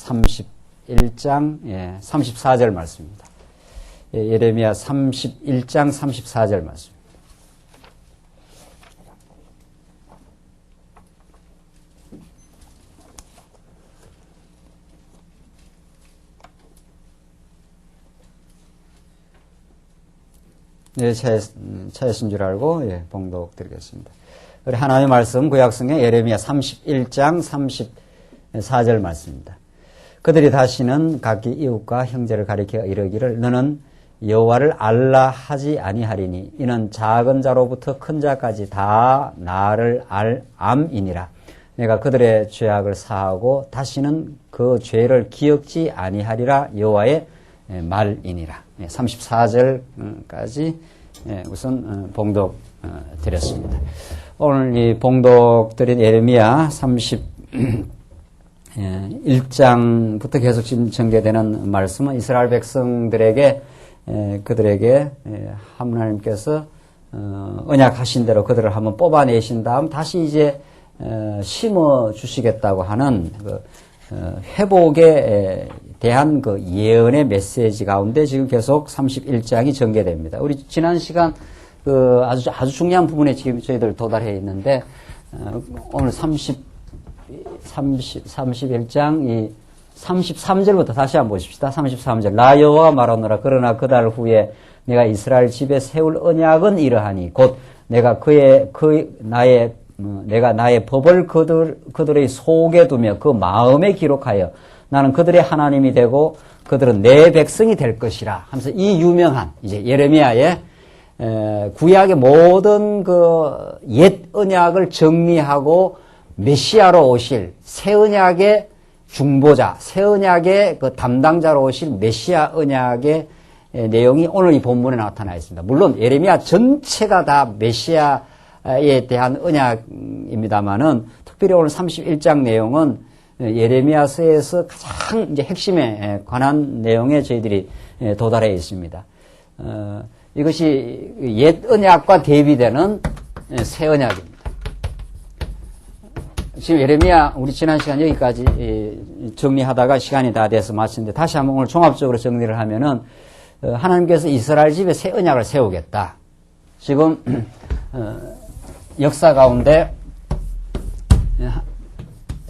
31장 34절 말씀입니다. 예레미야 31장 34절 말씀. 네, 차였은 줄 알고 봉독 드리겠습니다. 우리 하나님의 말씀 구약성경 예레미야 31장 34절 말씀입니다. 그들이 다시는 각기 이웃과 형제를 가리켜 이르기를 너는 여호와를 알라 하지 아니하리니 이는 작은 자로부터 큰 자까지 다 나를 암이니라. 내가 그들의 죄악을 사하고 다시는 그 죄를 기억지 아니하리라 여호와의 말이니라. 34절까지 우선 봉독 드렸습니다. 오늘 이 봉독 드린 예레미야 31장부터 계속 지금 전개되는 말씀은 이스라엘 백성들에게 그들에게 하나님께서 언약하신 대로 그들을 한번 뽑아내신 다음 다시 이제 심어 주시겠다고 하는 그 회복에 대한 그 예언의 메시지 가운데 지금 계속 31장이 전개됩니다. 우리 지난 시간 그 아주 중요한 부분에 지금 저희들 도달해 있는데 오늘 31장 이 33절부터 다시 한번 보십시다. 33절 나 여호와가 말하노라 그러나 그달 후에 내가 이스라엘 집에 세울 언약은 이러하니 곧 내가 내가 나의 법을 그들의 속에 두며 그 마음에 기록하여 나는 그들의 하나님이 되고 그들은 내 백성이 될 것이라 하면서 이 유명한 이제 예레미야의 구약의 모든 그 옛 언약을 정리하고 메시아로 오실 새 언약의 중보자, 새 언약의 그 담당자로 오실 메시아 언약의 내용이 오늘 이 본문에 나타나 있습니다. 물론 예레미야 전체가 다 메시아에 대한 언약입니다만은 특별히 오늘 31장 내용은 예레미야서에서 가장 이제 핵심에 관한 내용에 저희들이 도달해 있습니다. 이것이 옛 언약과 대비되는 새 언약입니다. 지금 예레미야 우리 지난 시간 여기까지 정리하다가 시간이 다 돼서 마치는데 다시 한번 오늘 종합적으로 정리를 하면은 하나님께서 이스라엘 집에 새 언약을 세우겠다. 지금 역사 가운데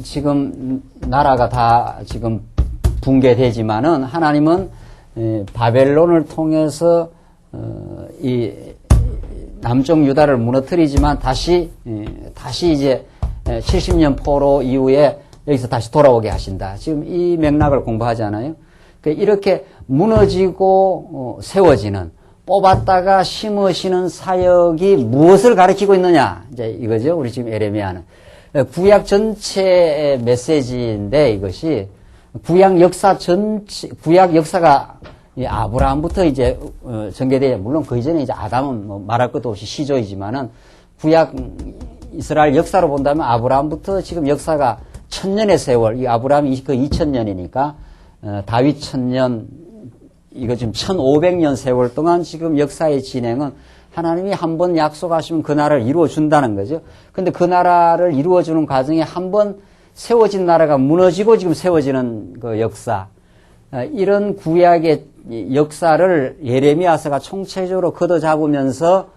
지금 나라가 다 지금 붕괴되지만은 하나님은 바벨론을 통해서 이 남쪽 유다를 무너뜨리지만 다시 이제 70년 포로 이후에 여기서 다시 돌아오게 하신다. 지금 이 맥락을 공부하잖아요. 이렇게 무너지고 세워지는 뽑았다가 심으시는 사역이 무엇을 가리키고 있느냐? 이제 이거죠. 우리 지금 예레미야는 구약 전체의 메시지인데 이것이 구약 역사가 아브라함부터 이제 전개돼요. 물론 그 이전에 이제 아담은 뭐 말할 것도 없이 시조이지만은 구약 이스라엘 역사로 본다면 아브라함부터 지금 역사가 1000년의 세월, 이 아브라함이 그 2000년이니까 다윗 1000년, 이거 지금 1500년 세월 동안 지금 역사의 진행은 하나님이 한번 약속하시면 그 나라를 이루어준다는 거죠. 근데 그 나라를 이루어주는 과정에 한번 세워진 나라가 무너지고 지금 세워지는 그 역사, 이런 구약의 역사를 예레미야서가 총체적으로 걷어잡으면서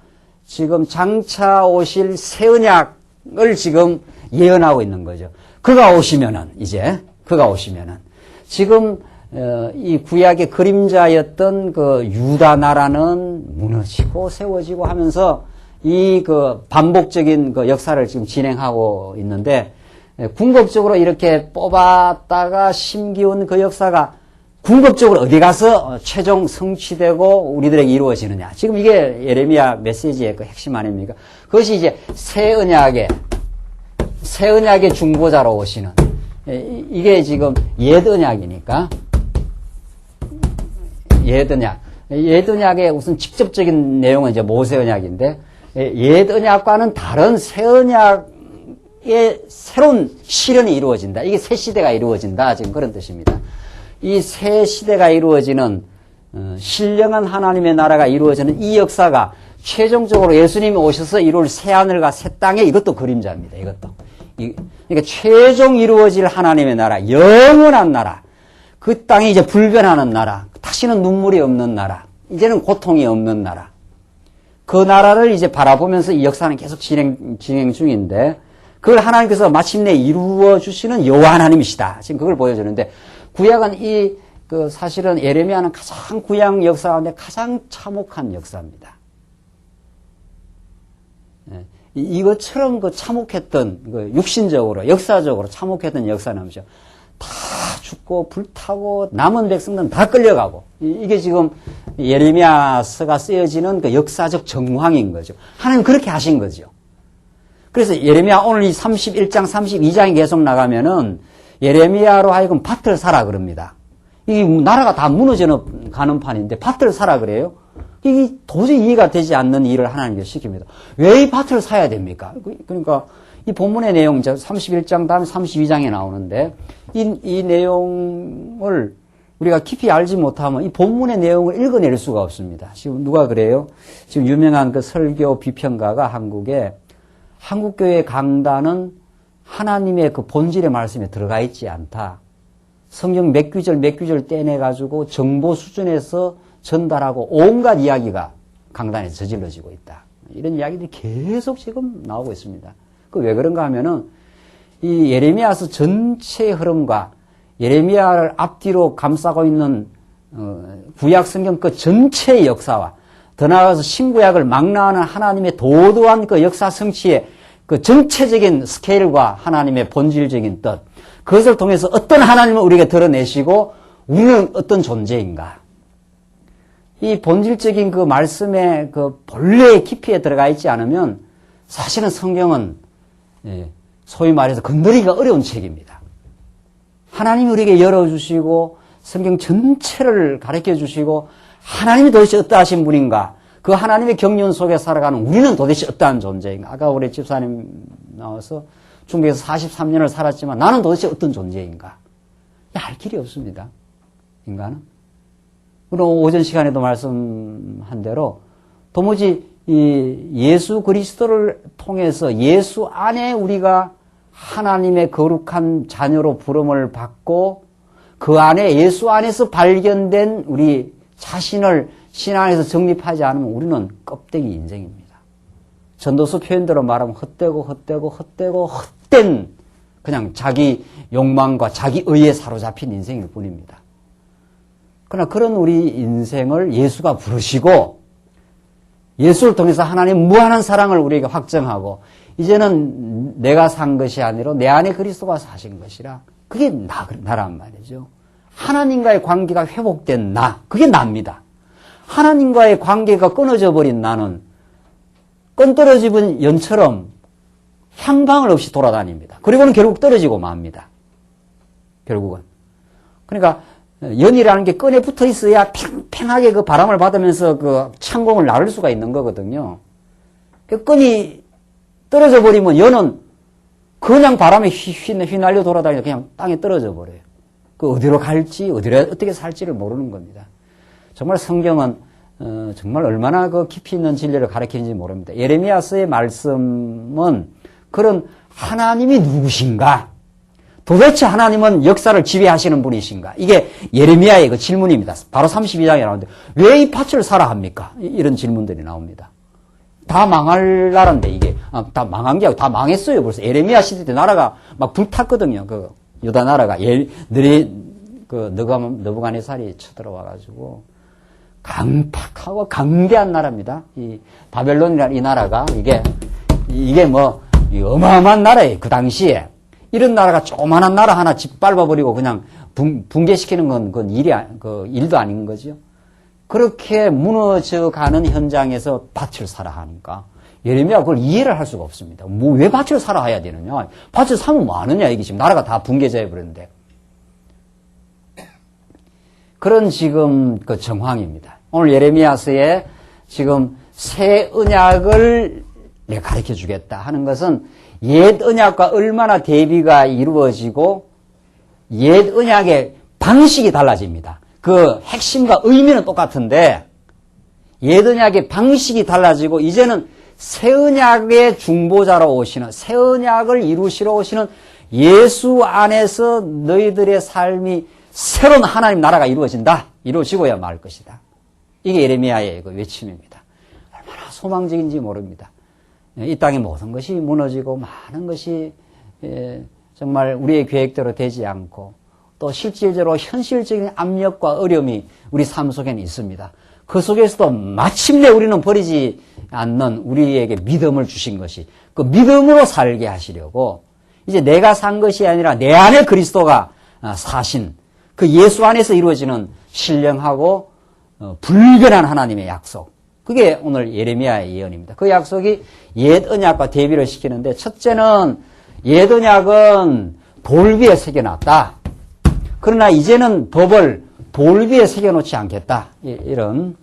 지금 장차 오실 새 언약을 지금 예언하고 있는 거죠. 그가 오시면은 지금 이 구약의 그림자였던 그 유다 나라는 무너지고 세워지고 하면서 이 그 반복적인 그 역사를 지금 진행하고 있는데 궁극적으로 이렇게 뽑았다가 심기운 그 역사가 궁극적으로 어디 가서 최종 성취되고 우리들에게 이루어지느냐. 지금 이게 예레미야 메시지의 그 핵심 아닙니까? 그것이 이제 새 언약의 중보자로 오시는, 이게 지금 옛 언약이니까 옛 언약의 우선 직접적인 내용은 이제 모세 언약인데 옛 언약과는 다른 새 언약의 새로운 실현이 이루어진다. 이게 새 시대가 이루어진다. 지금 그런 뜻입니다. 이 새 시대가 이루어지는 신령한 하나님의 나라가 이루어지는 이 역사가 최종적으로 예수님이 오셔서 이룰 새 하늘과 새 땅의 이것도 그림자입니다. 그러니까 최종 이루어질 하나님의 나라, 영원한 나라, 그 땅이 이제 불변하는 나라, 다시는 눈물이 없는 나라, 이제는 고통이 없는 나라. 그 나라를 이제 바라보면서 이 역사는 계속 진행 중인데, 그걸 하나님께서 마침내 이루어 주시는 여호와 하나님이시다. 지금 그걸 보여주는데, 구약은 사실은 예레미야는 가장 구약 역사 가운데 가장 참혹한 역사입니다. 이것처럼 참혹했던, 육신적으로, 역사적으로 참혹했던 역사는 없죠. 다 죽고, 불타고, 남은 백성들은 다 끌려가고, 이게 지금 예레미야서가 쓰여지는 그 역사적 정황인 거죠. 하나님 그렇게 하신 거죠. 그래서 예레미야 오늘 이 31장, 32장이 계속 나가면은 예레미야로 하여금 밭을 사라 그럽니다. 이 나라가 다 무너져 가는 판인데 밭을 사라 그래요? 이게 도저히 이해가 되지 않는 일을 하나님께서 시킵니다. 왜 이 밭을 사야 됩니까? 그러니까 이 본문의 내용, 31장 다음에 32장에 나오는데 이 내용을 우리가 깊이 알지 못하면 이 본문의 내용을 읽어낼 수가 없습니다. 지금 누가 그래요? 지금 유명한 그 설교 비평가가 한국교회 강단은 하나님의 그 본질의 말씀에 들어가 있지 않다. 성경 몇 구절 떼내가지고 정보 수준에서 전달하고 온갖 이야기가 강단에서 저질러지고 있다. 이런 이야기들이 계속 지금 나오고 있습니다. 그 왜 그런가 하면은 이 예레미야서 전체의 흐름과 예레미야를 앞뒤로 감싸고 있는 구약 성경 그 전체의 역사와 더 나아가서 신구약을 망라하는 하나님의 도도한 그 역사 성취의 그 전체적인 스케일과 하나님의 본질적인 뜻, 그것을 통해서 어떤 하나님을 우리에게 드러내시고 우리는 어떤 존재인가. 이 본질적인 그 말씀의 그 본래의 깊이에 들어가 있지 않으면 사실은 성경은 소위 말해서 건드리기가 어려운 책입니다. 하나님이 우리에게 열어주시고 성경 전체를 가르쳐 주시고 하나님이 도대체 어떠하신 분인가, 그 하나님의 경륜 속에 살아가는 우리는 도대체 어떠한 존재인가. 아까 우리 집사님 나와서 중국에서 43년을 살았지만 나는 도대체 어떤 존재인가. 알 길이 없습니다. 인간은. 그리고 오전 시간에도 말씀한 대로 도무지 이 예수 그리스도를 통해서 예수 안에 우리가 하나님의 거룩한 자녀로 부름을 받고 그 안에 예수 안에서 발견된 우리 자신을 신 안에서 정립하지 않으면 우리는 껍데기 인생입니다. 전도서 표현대로 말하면 헛된 그냥 자기 욕망과 자기 의에 사로잡힌 인생일 뿐입니다. 그러나 그런 우리 인생을 예수가 부르시고 예수를 통해서 하나님의 무한한 사랑을 우리에게 확정하고 이제는 내가 산 것이 아니라 내 안에 그리스도가 사신 것이라, 그게 나란 말이죠. 하나님과의 관계가 회복된 나, 그게 나입니다. 하나님과의 관계가 끊어져 버린 나는 끈 떨어진 연처럼 향방을 없이 돌아다닙니다. 그리고는 결국 떨어지고 맙니다. 결국은. 그러니까 연이라는 게 끈에 붙어 있어야 팽팽하게 그 바람을 받으면서 그 창공을 나를 수가 있는 거거든요. 그 끈이 떨어져 버리면 연은 그냥 바람에 휘날려 돌아다니면서 그냥 땅에 떨어져 버려요. 그 어디로 갈지, 어떻게 살지를 모르는 겁니다. 정말 성경은 정말 얼마나 그 깊이 있는 진리를 가르치는지 모릅니다. 예레미야서의 말씀은 그런 하나님이 누구신가? 도대체 하나님은 역사를 지배하시는 분이신가? 이게 예레미야의 그 질문입니다. 바로 32장에 나오는데 왜 이 밭을 사라 합니까? 이런 질문들이 나옵니다. 다 망할 나라인데 이게 다 망한 게 아니고 다 망했어요. 벌써 예레미야 시대 때 나라가 막 불탔거든요. 그 유다 나라가 느부갓네살이 쳐들어와가지고 강팍하고 강대한 나라입니다. 이 바벨론이라는 이 나라가 이게 뭐 어마어마한 나라예요. 그 당시에 이런 나라가 조그만한 나라 하나 짓밟아버리고 그냥 붕괴시키는 건 일도 아닌 거죠. 그렇게 무너져가는 현장에서 밭을 사라 하니까 예레미야가 그걸 이해를 할 수가 없습니다. 뭐 왜 밭을 사라 해야 되느냐? 밭을 사면 뭐 하느냐? 이게 지금 나라가 다 붕괴져 버렸는데. 그런 지금 그 정황입니다. 오늘 예레미야서에 지금 새 언약을 내가 가르쳐 주겠다 하는 것은 옛 언약과 얼마나 대비가 이루어지고 옛 언약의 방식이 달라집니다. 그 핵심과 의미는 똑같은데 옛 언약의 방식이 달라지고 이제는 새 언약의 중보자로 오시는, 새 언약을 이루시러 오시는 예수 안에서 너희들의 삶이 새로운 하나님 나라가 이루어진다. 이루어지고야 말 것이다. 이게 예레미야의 그 외침입니다. 얼마나 소망적인지 모릅니다. 이 땅의 모든 것이 무너지고 많은 것이 정말 우리의 계획대로 되지 않고 또 실질적으로 현실적인 압력과 어려움이 우리 삶 속에는 있습니다. 그 속에서도 마침내 우리는 버리지 않는 우리에게 믿음을 주신 것이 그 믿음으로 살게 하시려고 이제 내가 산 것이 아니라 내 안에 그리스도가 사신 그 예수 안에서 이루어지는 신령하고 불변한 하나님의 약속. 그게 오늘 예레미야의 예언입니다. 그 약속이 옛 언약과 대비를 시키는데 첫째는 옛 언약은 돌 위에 새겨놨다. 그러나 이제는 법을 돌 위에 새겨놓지 않겠다. 이런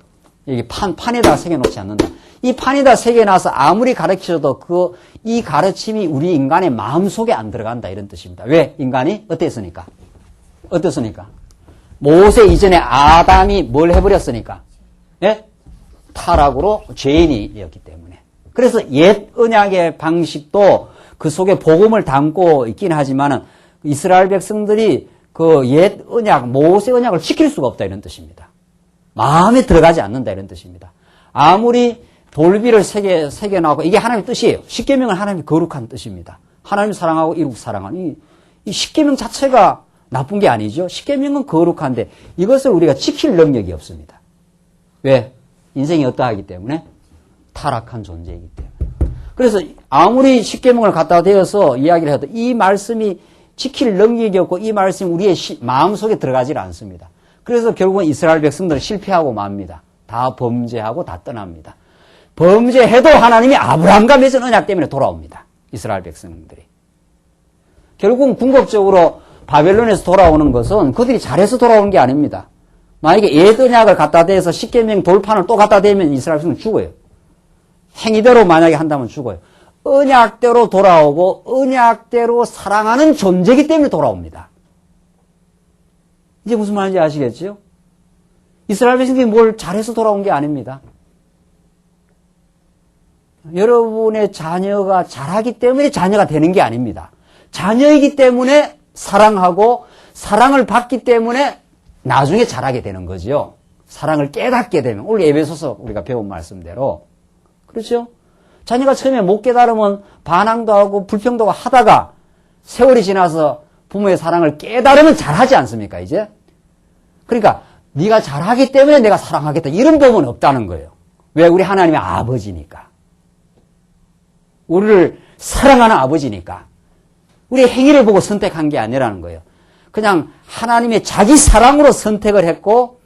판에다 새겨놓지 않는다. 이 판에다 새겨놔서 아무리 가르쳐도 이 가르침이 우리 인간의 마음속에 안 들어간다. 이런 뜻입니다. 왜? 인간이 어땠습니까? 모세 이전에 아담이 뭘 해버렸으니까? 예? 타락으로 죄인이었기 때문에. 그래서 옛 언약의 방식도 그 속에 복음을 담고 있긴 하지만은 이스라엘 백성들이 그 옛 언약, 모세 언약을 지킬 수가 없다. 이런 뜻입니다. 마음에 들어가지 않는다. 이런 뜻입니다. 아무리 돌비를 새겨나오고 이게 하나님의 뜻이에요. 십계명은 하나님의 거룩한 뜻입니다. 하나님 사랑하고 이웃 사랑하는 이 십계명 자체가 나쁜 게 아니죠. 십계명은 거룩한데 이것을 우리가 지킬 능력이 없습니다. 왜? 인생이 어떠하기 때문에? 타락한 존재이기 때문에. 그래서 아무리 십계명을 갖다 대어서 이야기를 해도 이 말씀이 지킬 능력이 없고 이 말씀이 우리의 마음속에 들어가질 않습니다. 그래서 결국은 이스라엘 백성들은 실패하고 맙니다. 다 범죄하고 다 떠납니다. 범죄해도 하나님이 아브라함과 맺은 언약 때문에 돌아옵니다. 이스라엘 백성들이. 결국은 궁극적으로 바벨론에서 돌아오는 것은 그들이 잘해서 돌아오는 게 아닙니다. 만약에 옛 언약을 갖다 대서 십계명 돌판을 또 갖다 대면 이스라엘 백성은 죽어요. 행위대로 만약에 한다면 죽어요. 언약대로 돌아오고 언약대로 사랑하는 존재이기 때문에 돌아옵니다. 이제 무슨 말인지 아시겠죠? 이스라엘 백성들이 뭘 잘해서 돌아온 게 아닙니다. 여러분의 자녀가 잘하기 때문에 자녀가 되는 게 아닙니다. 자녀이기 때문에 사랑하고 사랑을 받기 때문에 나중에 잘하게 되는 거죠. 사랑을 깨닫게 되면 오늘 에베소서 우리가 배운 말씀대로 그렇죠? 자녀가 처음에 못 깨달으면 반항도 하고 불평도 하다가 세월이 지나서 부모의 사랑을 깨달으면 잘하지 않습니까? 이제 그러니까 네가 잘하기 때문에 내가 사랑하겠다 이런 법은 없다는 거예요. 왜? 우리 하나님의 아버지니까. 우리를 사랑하는 아버지니까. 우리의 행위를 보고 선택한 게 아니라는 거예요. 그냥 하나님의 자기 사랑으로 선택을 했고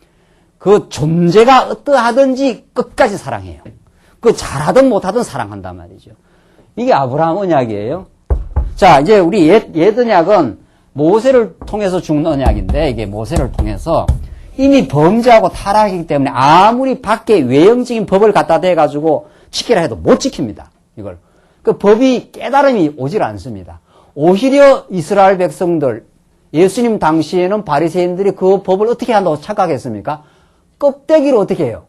그 존재가 어떠하든지 끝까지 사랑해요. 그 잘하든 못하든 사랑한단 말이죠. 이게 아브라함 언약이에요. 자, 이제 우리 옛 언약은 모세를 통해서 준 언약인데 이게 모세를 통해서 이미 범죄하고 타락이기 때문에 아무리 밖에 외형적인 법을 갖다 대가지고 지키라 해도 못 지킵니다. 이걸. 그 법이 깨달음이 오질 않습니다. 오히려 이스라엘 백성들, 예수님 당시에는 바리새인들이 그 법을 어떻게 한다고 착각했습니까? 껍데기로 어떻게 해요?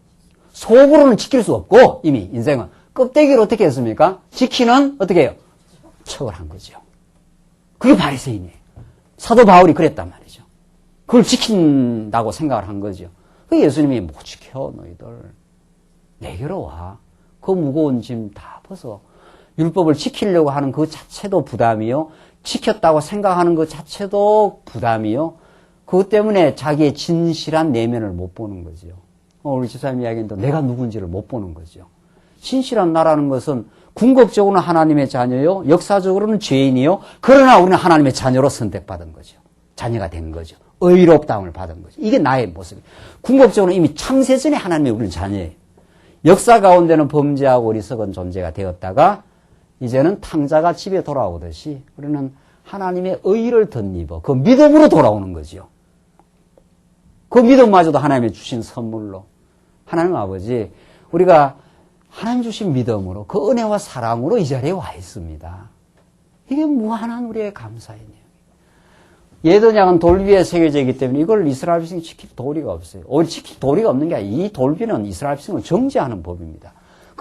속으로는 지킬 수 없고 이미 인생은 껍데기로 어떻게 했습니까? 지키는 어떻게 해요? 척을 한 거죠. 그게 바리새인이에요. 사도 바울이 그랬단 말이죠. 그걸 지킨다고 생각을 한 거죠. 그 예수님이 못 지켜 너희들 내게로 와. 그 무거운 짐 다 벗어. 율법을 지키려고 하는 그 자체도 부담이요. 지켰다고 생각하는 그 자체도 부담이요. 그것 때문에 자기의 진실한 내면을 못 보는 거죠. 우리 집사님 이야기인데 내가 누군지를 못 보는 거죠. 진실한 나라는 것은 궁극적으로는 하나님의 자녀요. 역사적으로는 죄인이요. 그러나 우리는 하나님의 자녀로 선택받은 거죠. 자녀가 된 거죠. 의롭다움을 받은 거죠. 이게 나의 모습이에요. 궁극적으로는 이미 창세 전에 하나님의 우리는 자녀예요. 역사 가운데는 범죄하고 어리석은 존재가 되었다가 이제는 탕자가 집에 돌아오듯이 우리는 하나님의 의를 덧입어 그 믿음으로 돌아오는 거죠. 그 믿음마저도 하나님이 주신 선물로 하나님 아버지 우리가 하나님 주신 믿음으로 그 은혜와 사랑으로 이 자리에 와 있습니다. 이게 무한한 우리의 감사의 내용이에요. 옛 언약은 돌 위에 새겨져 있기 때문에 이걸 이스라엘 백성이 지킬 도리가 없어요. 오히려 지킬 도리가 없는 게 아니라 이 돌비는 이스라엘 백성을 정죄하는 법입니다.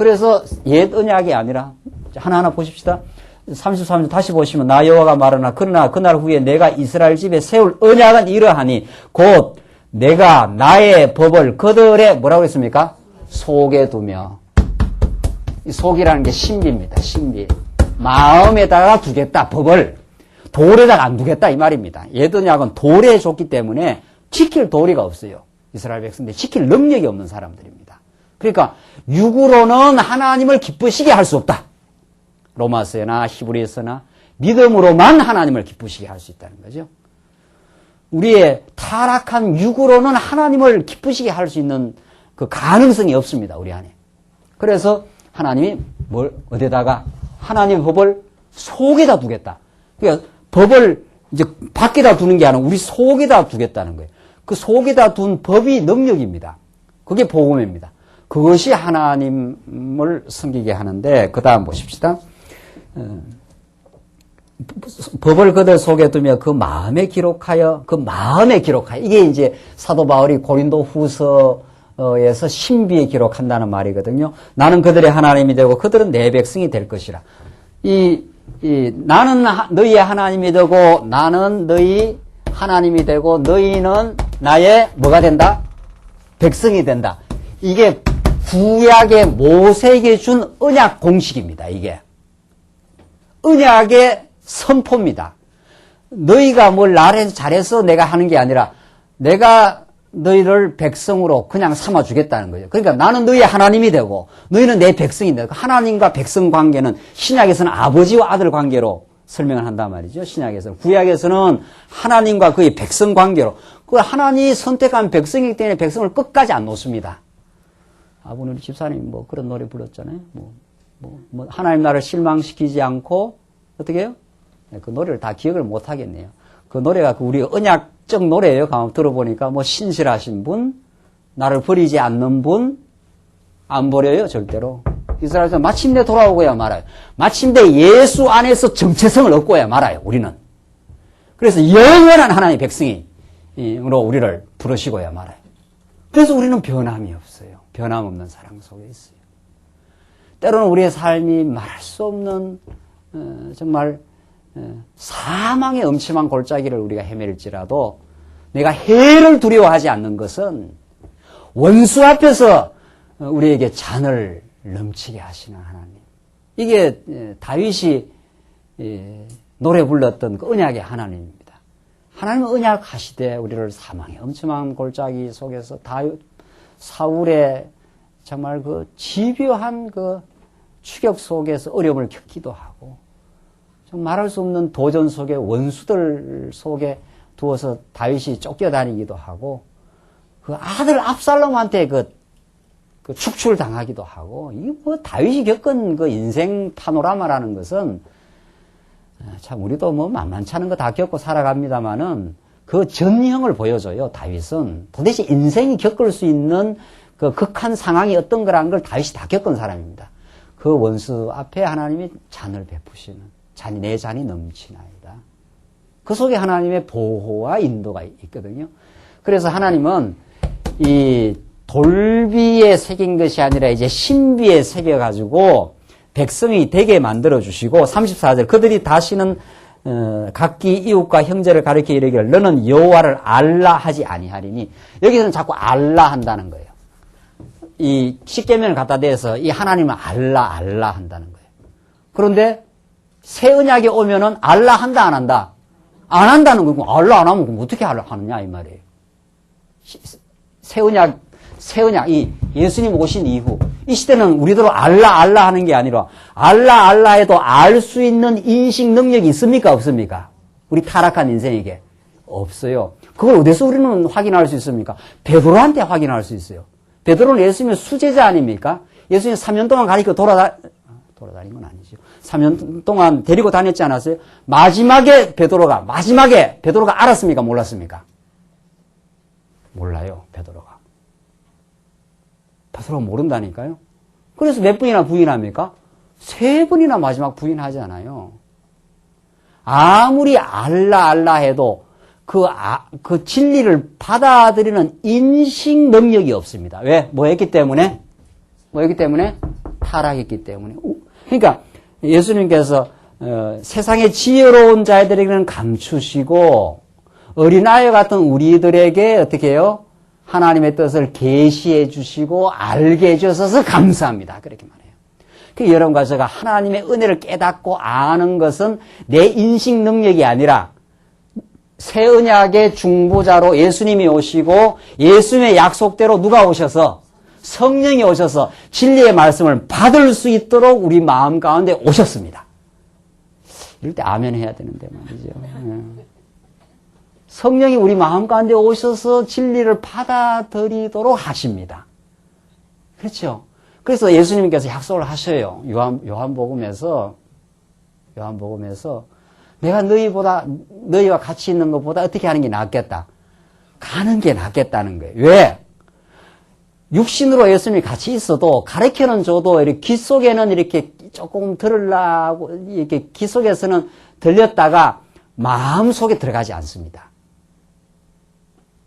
그래서 옛 언약이 아니라 하나하나 보십시다. 33절 다시 보시면 나 여호와가 말하나 그러나 그날 후에 내가 이스라엘 집에 세울 언약은 이러하니 곧 내가 나의 법을 그들의 뭐라고 했습니까? 속에 두며. 이 속이라는 게 신비입니다. 신비. 마음에다가 두겠다. 법을 돌에다가 안 두겠다 이 말입니다. 옛 언약은 돌에 줬기 때문에 지킬 도리가 없어요. 이스라엘 백성들이 지킬 능력이 없는 사람들입니다. 그러니까 육으로는 하나님을 기쁘시게 할 수 없다. 로마서나 히브리서나 믿음으로만 하나님을 기쁘시게 할 수 있다는 거죠. 우리의 타락한 육으로는 하나님을 기쁘시게 할 수 있는 그 가능성이 없습니다. 우리 안에. 그래서 하나님이 뭘 어디다가 하나님의 법을 속에다 두겠다. 그러니까 법을 이제 밖에다 두는 게 아니라 우리 속에다 두겠다는 거예요. 그 속에다 둔 법이 능력입니다. 그게 복음입니다. 그것이 하나님을 섬기게 하는데 그 다음 보십시다. 법을 그들 속에 두며 그 마음에 기록하여 이게 이제 사도 바울이 고린도 후서에서 신비에 기록한다는 말이거든요. 나는 그들의 하나님이 되고 그들은 내 백성이 될 것이라. 나는 너희의 하나님이 되고 나는 너희 하나님이 되고 너희는 나의 뭐가 된다? 백성이 된다. 이게 구약의 모세에게 준 언약 공식입니다. 이게 언약의 선포입니다. 너희가 뭘 나를 잘해서 내가 하는 게 아니라 내가 너희를 백성으로 그냥 삼아주겠다는 거죠. 그러니까 나는 너희의 하나님이 되고 너희는 내 백성이 되고 하나님과 백성 관계는 신약에서는 아버지와 아들 관계로 설명을 한단 말이죠. 신약에서는. 구약에서는 하나님과 그의 백성 관계로. 그 하나님이 선택한 백성이기 때문에 백성을 끝까지 안 놓습니다. 우리 집사님 뭐 그런 노래 불렀잖아요. 하나님 나를 실망시키지 않고 어떻게 해요? 그 노래를 다 기억을 못 하겠네요. 그 노래가 우리 언약적 노래예요. 가만 들어보니까 신실하신 분, 나를 버리지 않는 분, 안 버려요 절대로. 이스라엘에서 마침내 돌아오고야 말아요. 마침내 예수 안에서 정체성을 얻고야 말아요. 우리는. 그래서 영원한 하나님의 백성으로 우리를 부르시고야 말아요. 그래서 우리는 변함이 없어요. 변함없는 사랑 속에 있어요. 때로는 우리의 삶이 말할 수 없는 정말 사망의 음침한 골짜기를 우리가 헤맬지라도 내가 해를 두려워하지 않는 것은 원수 앞에서 우리에게 잔을 넘치게 하시는 하나님. 이게 다윗이 노래 불렀던 그 언약의 하나님입니다. 하나님은 언약하시되 우리를 사망의 엄청난 골짜기 속에서 사울의 정말 그 집요한 그 추격 속에서 어려움을 겪기도 하고 좀 말할 수 없는 도전 속에 원수들 속에 두어서 다윗이 쫓겨다니기도 하고 그 아들 압살롬한테 그 축출당하기도 하고 이 다윗이 겪은 그 인생 파노라마라는 것은 참 우리도 만만치 않은 거 다 겪고 살아갑니다만은 그 전형을 보여줘요. 다윗은 도대체 인생이 겪을 수 있는 그 극한 상황이 어떤 거라는 걸 다윗이 다 겪은 사람입니다. 그 원수 앞에 하나님이 잔을 베푸시는 내 잔이 넘치나이다. 그 속에 하나님의 보호와 인도가 있거든요. 그래서 하나님은 이 돌비에 새긴 것이 아니라 이제 신비에 새겨가지고 백성이 되게 만들어주시고 34절 그들이 다시는 각기 이웃과 형제를 가리켜 이르기를 너는 여호와를 알라 하지 아니하리니 여기서는 자꾸 알라 한다는 거예요. 이 십계명을 갖다 대서 이 하나님을 알라 한다는 거예요. 그런데 새 언약에 오면은 알라 한다 안 한다? 안 한다는 거고 알라 안 하면 어떻게 알라 하느냐 이 말이에요. 새 언약 이 예수님 오신 이후 이 시대는 우리대로 알라 하는 게 아니라 알라 해도 알 수 있는 인식 능력이 있습니까 없습니까? 우리 타락한 인생에게 없어요. 그걸 어디서 우리는 확인할 수 있습니까? 베드로한테 확인할 수 있어요. 베드로는 예수님의 수제자 아닙니까? 예수님 3년 동안 가리켜 돌아다닌 건 아니죠. 3년 동안 데리고 다녔지 않았어요? 마지막에 베드로가 알았습니까? 몰랐습니까? 몰라요, 베드로가 모른다니까요. 그래서 몇 번이나 부인합니까? 3번이나 마지막 부인하잖아요. 아무리 알라 해도 그 진리를 받아들이는 인식 능력이 없습니다. 왜? 뭐 했기 때문에? 타락했기 때문에. 그러니까 예수님께서 세상의 지혜로운 자들에게는 감추시고 어린아이 같은 우리들에게 어떻게 해요? 하나님의 뜻을 계시해 주시고 알게 해 주셔서 감사합니다. 그렇게 말해요. 그 여러분과 제가 하나님의 은혜를 깨닫고 아는 것은 내 인식 능력이 아니라 새 언약의 중보자로 예수님이 오시고 예수님의 약속대로 누가 오셔서 성령이 오셔서 진리의 말씀을 받을 수 있도록 우리 마음 가운데 오셨습니다. 이럴 때 아멘 해야 되는데 말이죠. 성령이 우리 마음 가운데 오셔서 진리를 받아들이도록 하십니다. 그렇죠? 그래서 예수님께서 약속을 하셔요. 요한복음에서 내가 너희와 같이 있는 것보다 어떻게 하는 게 낫겠다. 가는 게 낫겠다는 거예요. 왜? 육신으로 예수님이 같이 있어도 가르쳐는 줘도 이렇게 귀 속에는 이렇게 조금 들으려고 이렇게 귀 속에서는 들렸다가 마음 속에 들어가지 않습니다.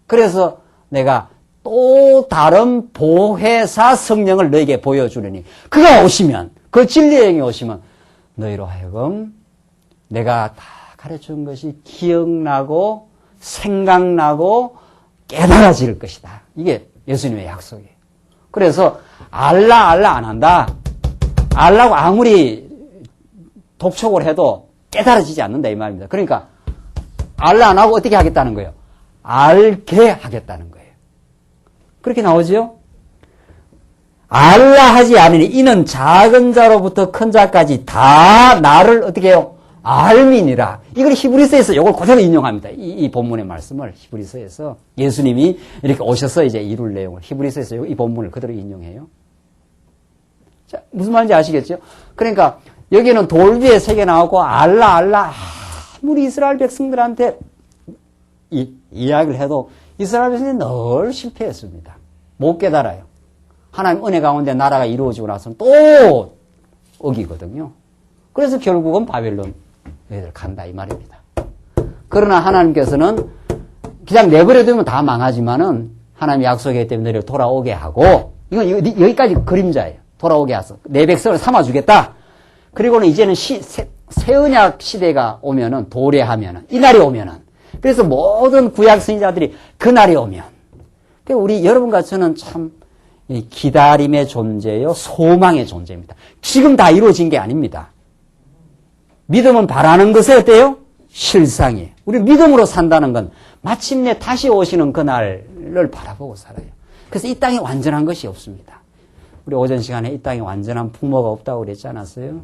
그래서 내가 또 다른 보혜사 성령을 너에게 보여주려니 그가 오시면 그 진리의 영이 오시면 너희로 하여금 내가 다 가르쳐준 것이 기억나고 생각나고 깨달아질 것이다. 이게 예수님의 약속이에요. 그래서 알라 안 한다. 알라고 아무리 독촉을 해도 깨달아지지 않는다 이 말입니다. 그러니까 알라 안 하고 어떻게 하겠다는 거예요? 알게 하겠다는 거예요. 그렇게 나오죠? 알라 하지 않으니 이는 작은 자로부터 큰 자까지 다 나를 어떻게 해요? 알미니라. 이걸 히브리서에서 이걸 그대로 인용합니다. 이 본문의 말씀을 히브리서에서 예수님이 이렇게 오셔서 이제 이룰 내용을 히브리서에서 이 본문을 그대로 인용해요. 자, 무슨 말인지 아시겠죠? 그러니까 여기는 돌 위에 새겨 나오고 알라 아무리 이스라엘 백성들한테 이야기를 해도 이스라엘 백성들이 늘 실패했습니다. 못 깨달아요. 하나님 은혜 가운데 나라가 이루어지고 나서는 또 어기거든요. 그래서 결국은 바벨론 너희들 간다 이 말입니다. 그러나 하나님께서는 그냥 내버려두면 다 망하지만은 하나님이 약속했기 때문에 너희를 돌아오게 하고 이건 여기까지 그림자예요. 돌아오게 해서 내 백성을 삼아주겠다. 그리고는 이제는 새 언약 시대가 오면은 도래하면은 이 날이 오면은 그래서 모든 구약 선지자들이 그 날이 오면 우리 여러분과 저는 참 기다림의 존재요 소망의 존재입니다. 지금 다 이루어진 게 아닙니다. 믿음은 바라는 것에 어때요? 실상이에요. 우리 믿음으로 산다는 건 마침내 다시 오시는 그날을 바라보고 살아요. 그래서 이 땅에 완전한 것이 없습니다. 우리 오전 시간에 이 땅에 완전한 부모가 없다고 그랬지 않았어요?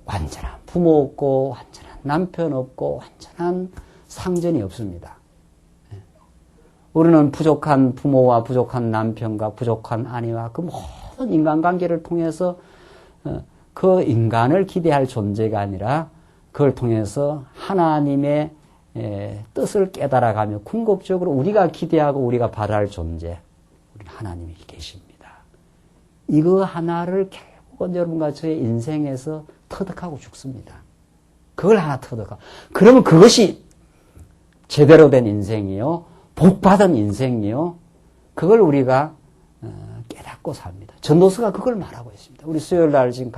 완전한 부모 없고 완전한 남편 없고 완전한 상전이 없습니다. 우리는 부족한 부모와 부족한 남편과 부족한 아내와 그 모든 인간관계를 통해서 그 인간을 기대할 존재가 아니라 그걸 통해서 하나님의 뜻을 깨달아가며 궁극적으로 우리가 기대하고 우리가 바랄 존재, 우리 하나님이 계십니다. 이거 하나를 결국은 여러분과 저의 인생에서 터득하고 죽습니다. 그걸 하나 터득하고. 그러면 그것이 제대로 된 인생이요, 복받은 인생이요, 그걸 우리가 깨닫고 삽니다. 전도서가 그걸 말하고 있습니다. 우리 수요일 날 지금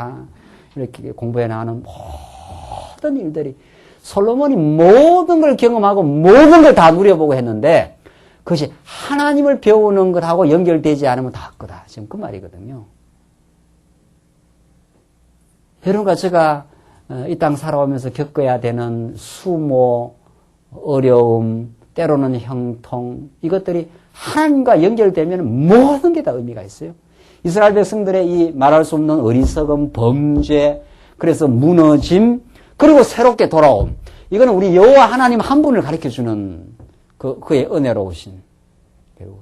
이렇게 공부해 나가는 모든 일들이 솔로몬이 모든 걸 경험하고 모든 걸 다 누려보고 했는데 그것이 하나님을 배우는 것하고 연결되지 않으면 다 거다. 지금 그 말이거든요. 여러분과 제가 이 땅 살아오면서 겪어야 되는 수모, 어려움, 때로는 형통, 이것들이 하나님과 연결되면 모든 게 다 의미가 있어요. 이스라엘 백성들의 이 말할 수 없는 어리석음, 범죄, 그래서 무너짐, 그리고 새롭게 돌아옴. 이거는 우리 여호와 하나님 한 분을 가르쳐주는 그의 은혜로우신 배우.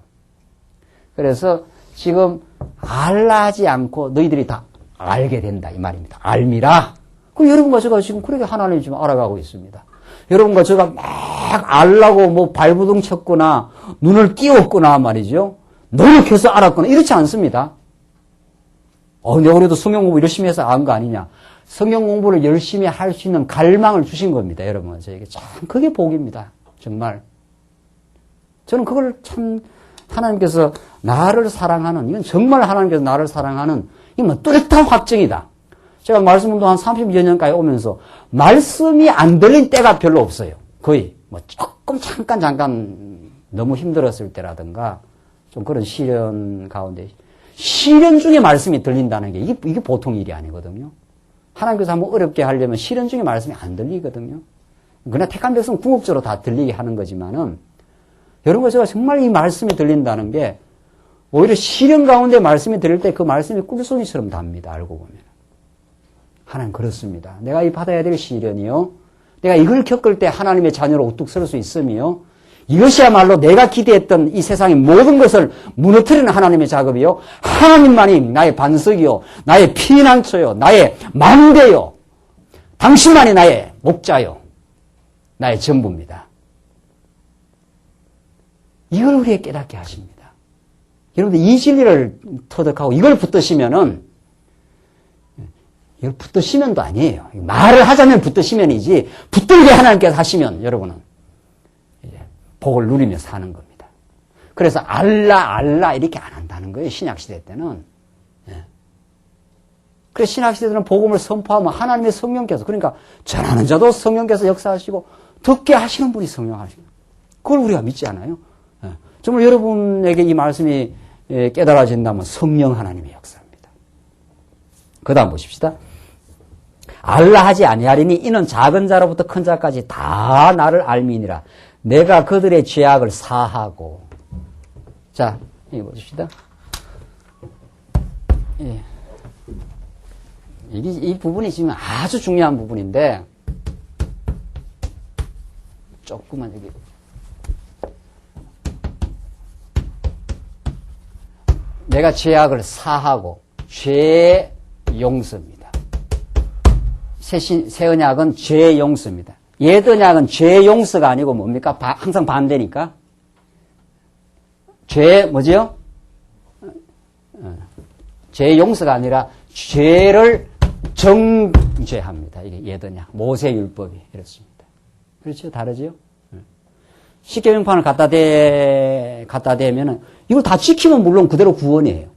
그래서 지금 알라하지 않고 너희들이 다 알게 된다 이 말입니다. 알미라. 그럼 여러분과 제가 지금 그렇게 하나님을 지금 알아가고 있습니다. 여러분과 제가 막 알라고 뭐 발부둥 쳤거나 눈을 띄웠거나 말이죠. 노력해서 알았거나 이렇지 않습니다. 내가 그래도 성경 공부 열심히 해서 안 거 아니냐. 성경 공부를 열심히 할 수 있는 갈망을 주신 겁니다. 여러분 저에게 참 그게 복입니다. 정말. 저는 그걸 참 하나님께서 나를 사랑하는, 이건 정말 하나님께서 나를 사랑하는, 이건 뭐 뚜렷한 확증이다. 제가 말씀 운동 한 30여 년까지 오면서 말씀이 안 들린 때가 별로 없어요. 거의. 뭐 조금 잠깐 너무 힘들었을 때라든가 좀 그런 시련 가운데. 시련 중에 말씀이 들린다는 게 이게 보통 일이 아니거든요. 하나님께서 한번 어렵게 하려면 시련 중에 말씀이 안 들리거든요. 그러나 택한 백성은 궁극적으로 다 들리게 하는 거지만은 여러분, 제가 정말 이 말씀이 들린다는 게 오히려 시련 가운데 말씀이 들릴 때 그 말씀이 꿀송이처럼 답니다. 알고 보면. 하나님 그렇습니다. 내가 이 받아야 될 시련이요. 내가 이걸 겪을 때 하나님의 자녀로 우뚝 설 수 있음이요. 이것이야말로 내가 기대했던 이 세상의 모든 것을 무너뜨리는 하나님의 작업이요. 하나님만이 나의 반석이요. 나의 피난처요. 나의 망대요. 당신만이 나의 목자요. 나의 전부입니다. 이걸 우리에게 깨닫게 하십니다. 여러분들 이 진리를 터득하고 이걸 붙드시면은, 이걸 붙드시면도 아니에요. 말을 하자면 붙드시면이지, 붙들게 하나님께서 하시면 여러분은 이제 복을 누리며 사는 겁니다. 그래서 알라 이렇게 안 한다는 거예요. 신약시대 때는. 그래서 신약시대 때는 복음을 선포하면 하나님의 성령께서, 그러니까 전하는 자도 성령께서 역사하시고 듣게 하시는 분이 성령 하시고, 그걸 우리가 믿지 않아요? 정말 여러분에게 이 말씀이 깨달아진다면 성령 하나님의 역사입니다. 그 다음 보십시다. 알라 하지 아니하리니 이는 작은 자로부터 큰 자까지 다 나를 알미니라. 내가 그들의 죄악을 사하고. 자, 이거 보십시다. 예. 이 부분이 지금 아주 중요한 부분인데, 조금만 여기. 내가 죄악을 사하고, 죄 용서입니다. 새 언약은 죄 용서입니다. 옛 언약은 죄 용서가 아니고 뭡니까? 항상 반대니까. 죄, 뭐지요? 죄 용서가 아니라 죄를 정죄합니다. 이게 옛 언약. 모세율법이 이렇습니다. 그렇죠? 다르죠? 십계명판을 갖다 대면은 이걸 다 지키면 물론 그대로 구원이에요.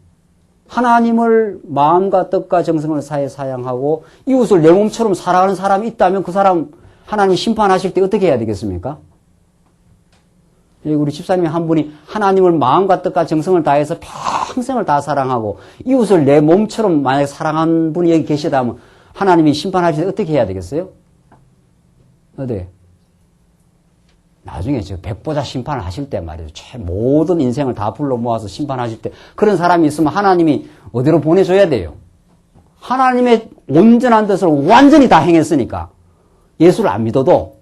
하나님을 마음과 뜻과 정성을 사해 사양하고 이웃을 내 몸처럼 사랑하는 사람이 있다면 그 사람 하나님이 심판하실 때 어떻게 해야 되겠습니까? 우리 집사님이 한 분이 하나님을 마음과 뜻과 정성을 다해서 평생을 다 사랑하고 이웃을 내 몸처럼 만약에 사랑한 분이 여기 계시다면 하나님이 심판하실 때 어떻게 해야 되겠어요? 어때? 나중에 저 백보자 심판을 하실 때 말이죠. 모든 인생을 다 불러 모아서 심판하실 때 그런 사람이 있으면 하나님이 어디로 보내줘야 돼요? 하나님의 온전한 뜻을 완전히 다 행했으니까 예수를 안 믿어도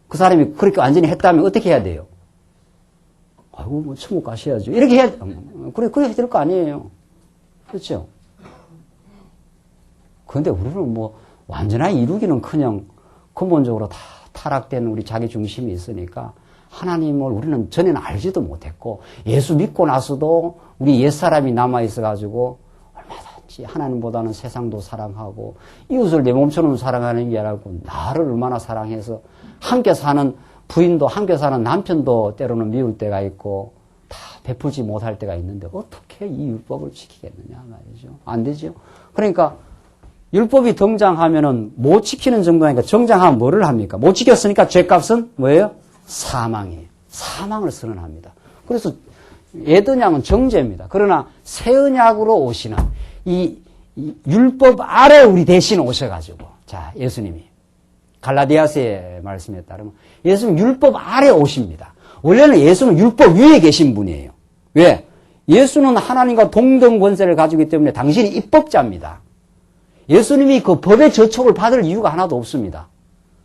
그 사람이 그렇게 완전히 했다면 어떻게 해야 돼요? 아이고, 뭐 천국 가셔야죠. 이렇게 해야, 그렇게 해야 될 거 아니에요. 그렇죠? 그런데 우리는 뭐 완전하게 이루기는커녕 근본적으로 다 타락된 우리 자기 중심이 있으니까 하나님을 우리는 전에는 알지도 못했고 예수 믿고 나서도 우리 옛사람이 남아있어가지고 얼마든지 하나님보다는 세상도 사랑하고 이웃을 내 몸처럼 사랑하는 게 아니고 나를 얼마나 사랑해서 함께 사는 부인도 함께 사는 남편도 때로는 미울 때가 있고 다 베풀지 못할 때가 있는데 어떻게 이 율법을 지키겠느냐 말이죠. 안 되죠. 그러니까 율법이 등장하면은 못 지키는 정도니까 정장하면 뭐를 합니까? 못 지켰으니까 죄값은 뭐예요? 사망이에요. 사망을 선언합니다. 그래서 옛 언약은 정죄입니다. 그러나 새 언약으로 오시는 이 율법 아래 우리 대신 오셔가지고 자 예수님이 갈라디아서의 말씀에 따르면 예수는 율법 아래 오십니다. 원래는 예수는 율법 위에 계신 분이에요. 왜? 예수는 하나님과 동등 권세를 가지고 있기 때문에 당신이 입법자입니다. 예수님이 그 법의 저촉을 받을 이유가 하나도 없습니다.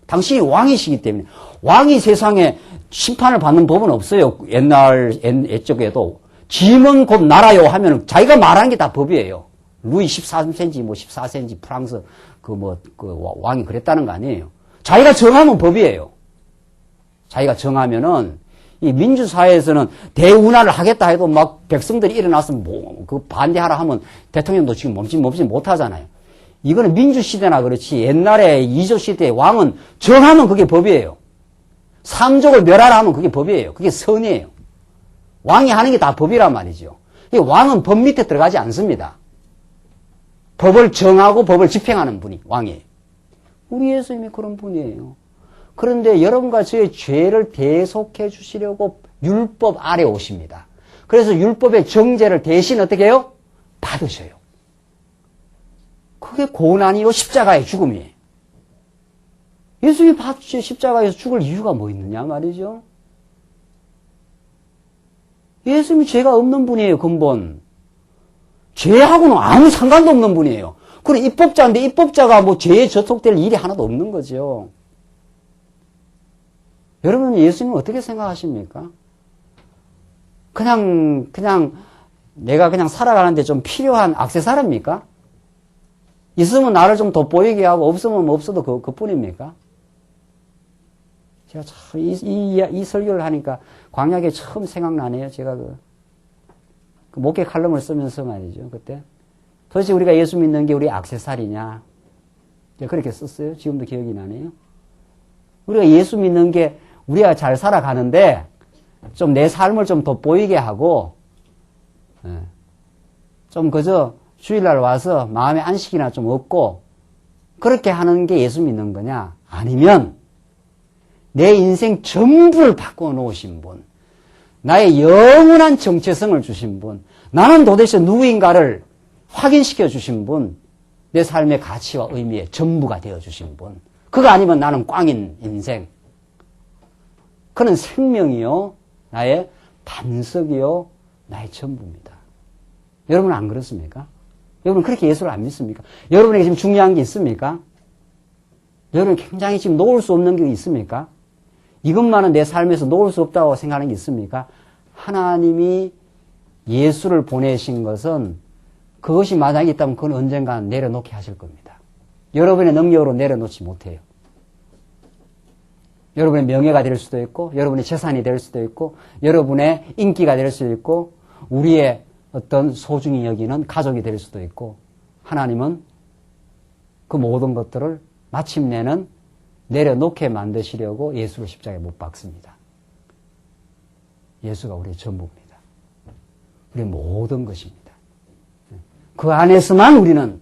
당신이 왕이시기 때문에. 왕이 세상에 심판을 받는 법은 없어요. 옛적에도. 짐은 곧 나라요 하면 자기가 말하는 게 다 법이에요. 루이 13cm, 뭐 14cm 프랑스 왕이 그랬다는 거 아니에요. 자기가 정하면 법이에요. 자기가 정하면은 이 민주사회에서는 대운하를 하겠다 해도 막 백성들이 일어나서 그 반대하라 하면 대통령도 지금 멈칫 못 하잖아요. 이거는 민주시대나 그렇지 옛날에 이조시대의 왕은 정하면 그게 법이에요. 상족을 멸하라 하면 그게 법이에요. 그게 선이에요. 왕이 하는 게 다 법이란 말이죠. 이 왕은 법 밑에 들어가지 않습니다. 법을 정하고 법을 집행하는 분이 왕이에요. 우리 예수님이 그런 분이에요. 그런데 여러분과 저의 죄를 대속해 주시려고 율법 아래 오십니다. 그래서 율법의 정죄를 대신 어떻게 해요? 받으셔요. 그게 고난이요 십자가의 죽음이에요. 예수님이 십자가에서 죽을 이유가 뭐 있느냐 말이죠. 예수님이 죄가 없는 분이에요. 근본. 죄하고는 아무 상관도 없는 분이에요. 그럼 입법자인데 입법자가 뭐 죄에 저촉될 일이 하나도 없는 거죠. 여러분 예수님은 어떻게 생각하십니까? 그냥 내가 그냥 살아가는데 좀 필요한 액세서리입니까? 있으면 나를 좀 돋보이게 하고 없으면 없어도 그뿐입니까? 제가 참 이 설교를 하니까 광야에 처음 생각나네요. 제가 그 목회 칼럼을 쓰면서 말이죠. 그때 도대체 우리가 예수 믿는 게 우리 액세서리냐? 그렇게 썼어요. 지금도 기억이 나네요. 우리가 예수 믿는 게 우리가 잘 살아가는데 좀 내 삶을 좀 돋보이게 하고 좀 그저 주일날 와서 마음의 안식이나 좀 얻고 그렇게 하는 게 예수 믿는 거냐? 아니면 내 인생 전부를 바꿔 놓으신 분, 나의 영원한 정체성을 주신 분, 나는 도대체 누구인가를 확인시켜 주신 분, 내 삶의 가치와 의미의 전부가 되어 주신 분, 그거 아니면 나는 꽝인 인생. 그는 생명이요, 나의 반석이요, 나의 전부입니다. 여러분은 안 그렇습니까? 여러분 그렇게 예수를 안 믿습니까? 여러분에게 지금 중요한 게 있습니까? 여러분 굉장히 지금 놓을 수 없는 게 있습니까? 이것만은 내 삶에서 놓을 수 없다고 생각하는 게 있습니까? 하나님이 예수를 보내신 것은 그것이 만약에 있다면 그건 언젠가 내려놓게 하실 겁니다. 여러분의 능력으로 내려놓지 못해요. 여러분의 명예가 될 수도 있고 여러분의 재산이 될 수도 있고 여러분의 인기가 될 수도 있고 우리의 어떤 소중히 여기는 가족이 될 수도 있고 하나님은 그 모든 것들을 마침내는 내려놓게 만드시려고 예수를 십자가에 못 박습니다. 예수가 우리의 전부입니다. 우리의 모든 것입니다. 그 안에서만 우리는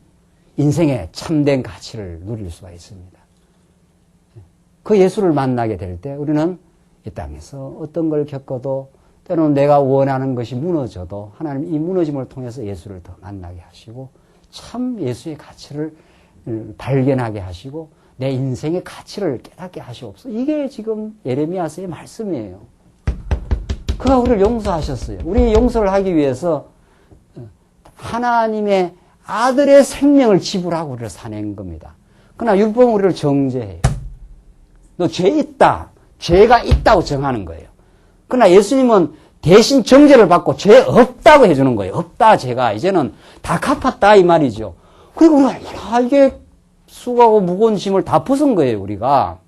인생의 참된 가치를 누릴 수가 있습니다. 그 예수를 만나게 될 때 우리는 이 땅에서 어떤 걸 겪어도 때로는 내가 원하는 것이 무너져도 하나님 이 무너짐을 통해서 예수를 더 만나게 하시고 참 예수의 가치를 발견하게 하시고 내 인생의 가치를 깨닫게 하시옵소서. 이게 지금 예레미야서의 말씀이에요. 그가 우리를 용서하셨어요. 우리 용서를 하기 위해서 하나님의 아들의 생명을 지불하고 우리를 사낸 겁니다. 그러나 율법은 우리를 정죄해요. 너 죄 있다. 죄가 있다고 정하는 거예요. 그러나 예수님은 대신 정죄를 받고 죄 없다고 해주는 거예요. 없다 죄가. 이제는 다 갚았다 이 말이죠. 그리고 우리가 얼마나 이게 수고하고 무거운 짐을 다 벗은 거예요. 우리가.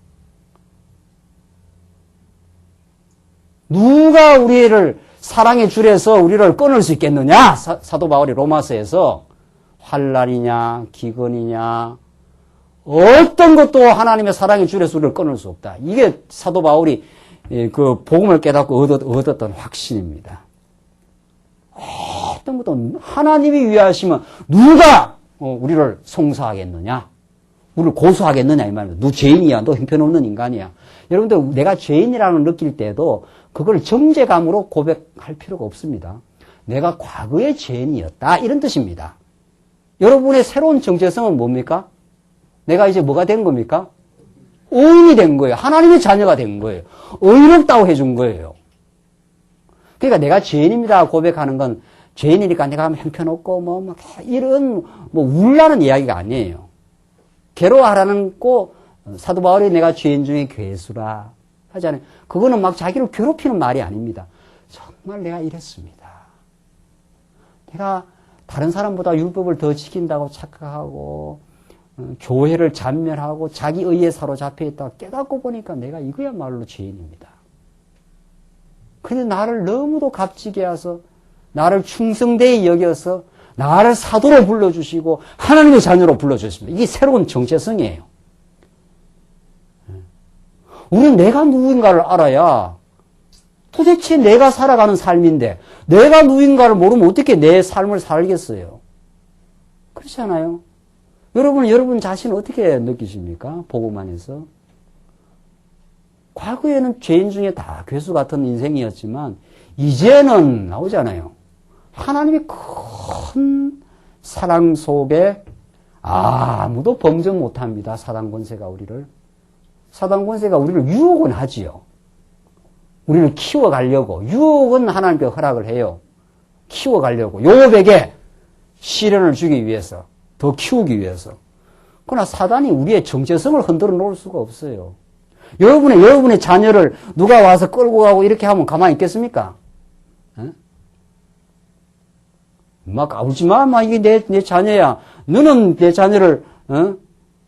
누가 우리를 사랑의 줄에서 우리를 끊을 수 있겠느냐? 사도 바울이 로마서에서 환난이냐 기근이냐 어떤 것도 하나님의 사랑의 줄에서 우리를 끊을 수 없다. 이게 사도 바울이 그 복음을 깨닫고 얻었던 확신입니다. 어떤 것도 하나님이 위하시면 누가 우리를 송사하겠느냐? 우리를 고소하겠느냐 이 말입니다. 너 죄인이야. 너 형편없는 인간이야. 여러분들 내가 죄인이라는 느낄 때도 그걸 정죄감으로 고백할 필요가 없습니다. 내가 과거의 죄인이었다 이런 뜻입니다. 여러분의 새로운 정체성은 뭡니까? 내가 이제 뭐가 된 겁니까? 의인이 된 거예요. 하나님의 자녀가 된 거예요. 의롭다고 해준 거예요. 그러니까 내가 죄인입니다 고백하는 건 죄인이니까 내가 형편없고 이런 울라는 이야기가 아니에요. 괴로워하라는 꼭 사도 바울이 내가 죄인 중에 괴수라 하잖아요. 그거는 막 자기를 괴롭히는 말이 아닙니다. 정말 내가 이랬습니다. 내가 다른 사람보다 율법을 더 지킨다고 착각하고 교회를 잔멸하고 자기 의에 사로잡혀 있다가 깨닫고 보니까 내가 이거야말로 죄인입니다. 근데 나를 너무도 값지게 해서 나를 충성되이 여겨서 나를 사도로 불러주시고 하나님의 자녀로 불러주셨습니다. 이게 새로운 정체성이에요. 우리는 내가 누구인가를 알아야 도대체 내가 살아가는 삶인데 내가 누군가를 모르면 어떻게 내 삶을 살겠어요? 그렇지 않아요? 여러분 자신 어떻게 느끼십니까? 복음 안에서. 과거에는 죄인 중에 다 괴수 같은 인생이었지만 이제는 나오잖아요. 하나님의 큰 사랑 속에 아무도 범접 못합니다. 사단 권세가 우리를 유혹은 하지요. 우리를 키워가려고 유혹은 하나님께 허락을 해요. 키워가려고 요업에게 시련을 주기 위해서 더 키우기 위해서. 그러나 사단이 우리의 정체성을 흔들어 놓을 수가 없어요. 여러분의 자녀를 누가 와서 끌고 가고 이렇게 하면 가만히 있겠습니까? 에? 막 까불지 마. 이게 내 자녀야. 너는 내 자녀를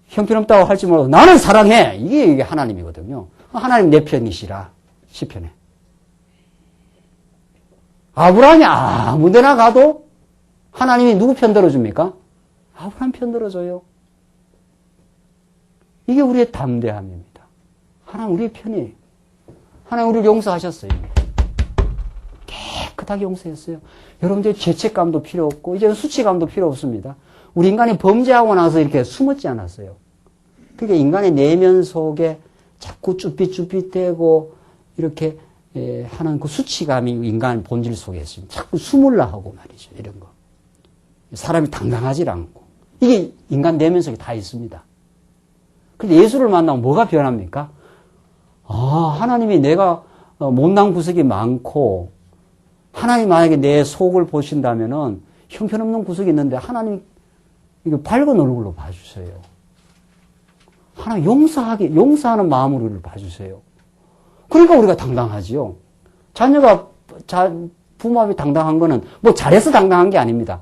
형편없다고 할지 모르고 나는 사랑해. 이게 하나님이거든요. 하나님 내 편이시라. 시편에. 아브라함이 아무 데나 가도 하나님이 누구 편 들어줍니까? 아브라함 편 들어줘요. 이게 우리의 담대함입니다. 하나님 우리의 편이에요. 하나님 우리를 용서하셨어요. 깨끗하게 용서했어요. 여러분들 죄책감도 필요 없고 이제는 수치감도 필요 없습니다. 우리 인간이 범죄하고 나서 이렇게 숨었지 않았어요. 그게 인간의 내면 속에 자꾸 쭈삣쭈삣대고 이렇게 하는 그 수치감이 인간 본질 속에 있습니다. 자꾸 숨으려 하고 말이죠. 이런 거. 사람이 당당하지 않고. 이게 인간 내면 속에 다 있습니다. 근데 예수를 만나면 뭐가 변합니까? 하나님이 내가 못난 구석이 많고 하나님 만약에 내 속을 보신다면은 형편없는 구석이 있는데 하나님 이거 밝은 얼굴로 봐주세요. 하나님 용서하는 마음으로 우리를 봐주세요. 그러니까 우리가 당당하지요. 부모님이 당당한 거는 뭐 잘해서 당당한 게 아닙니다.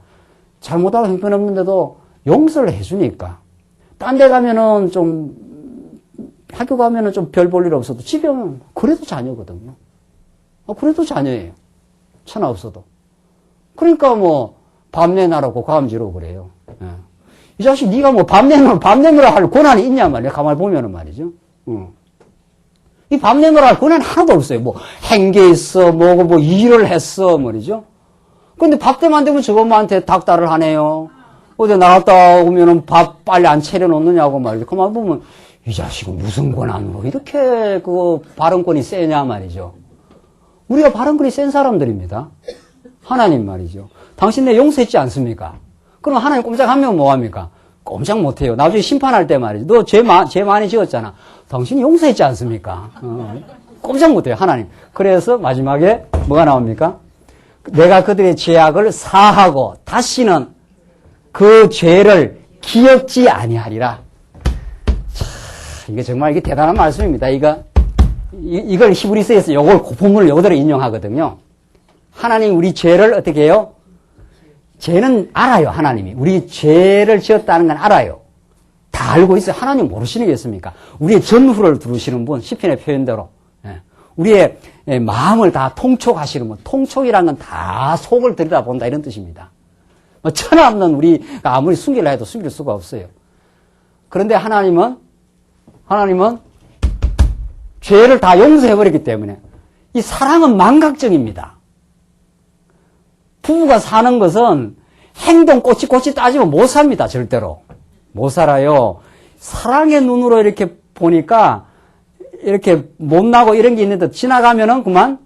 잘못하고 형편없는데도 용서를 해주니까. 딴 데 가면은 학교 가면은 좀 별 볼 일 없어도 집에 오면 그래도 자녀거든요. 그래도 자녀예요. 천하 없어도. 그러니까 밤 내놔라고 과음지로 그래요. 예. 이 자식 네가 밤 내놓으라 할 권한이 있냐 말이야. 가만히 보면은 말이죠. 이 밤 내놓으라 할 권한이 하나도 없어요. 행계 있어, 일을 했어, 말이죠. 근데 밥 때만 되면 저것만한테 닥달을 하네요. 어디 나갔다 오면은 밥 빨리 안 차려놓느냐고 말이죠. 그만 보면 이 자식은 무슨 권한으로 이렇게 발언권이 세냐 말이죠. 우리가 발언권이 센 사람들입니다. 하나님 말이죠. 당신 내 용서했지 않습니까? 그럼 하나님 꼼짝하면 뭐합니까? 꼼짝 못해요. 나중에 심판할 때 말이죠. 너 죄 많이 지었잖아. 당신이 용서했지 않습니까? 꼼짝 못해요. 하나님. 그래서 마지막에 뭐가 나옵니까? 내가 그들의 죄악을 사하고 다시는 그 죄를 기억지 아니하리라. 이게 정말 이게 대단한 말씀입니다. 이걸 히브리서에서 요걸 본문을 요대로 인용하거든요. 하나님 우리 죄를 어떻게 해요? 죄는 알아요. 하나님이 우리 죄를 지었다는 건 알아요. 다 알고 있어요. 하나님 모르시겠습니까? 우리의 전후를 두르시는 분, 시편의 표현대로 우리의 마음을 다 통촉하시는 분. 통촉이라는 건 다 속을 들여다본다 이런 뜻입니다. 천하 없는 우리가 아무리 숨기려 해도 숨길 수가 없어요. 그런데 하나님은 죄를 다 용서해버렸기 때문에 이 사랑은 망각적입니다. 부부가 사는 것은 행동 꼬치꼬치 따지면 못 삽니다. 절대로. 못 살아요. 사랑의 눈으로 이렇게 보니까 이렇게 못나고 이런 게 있는데 지나가면은 그만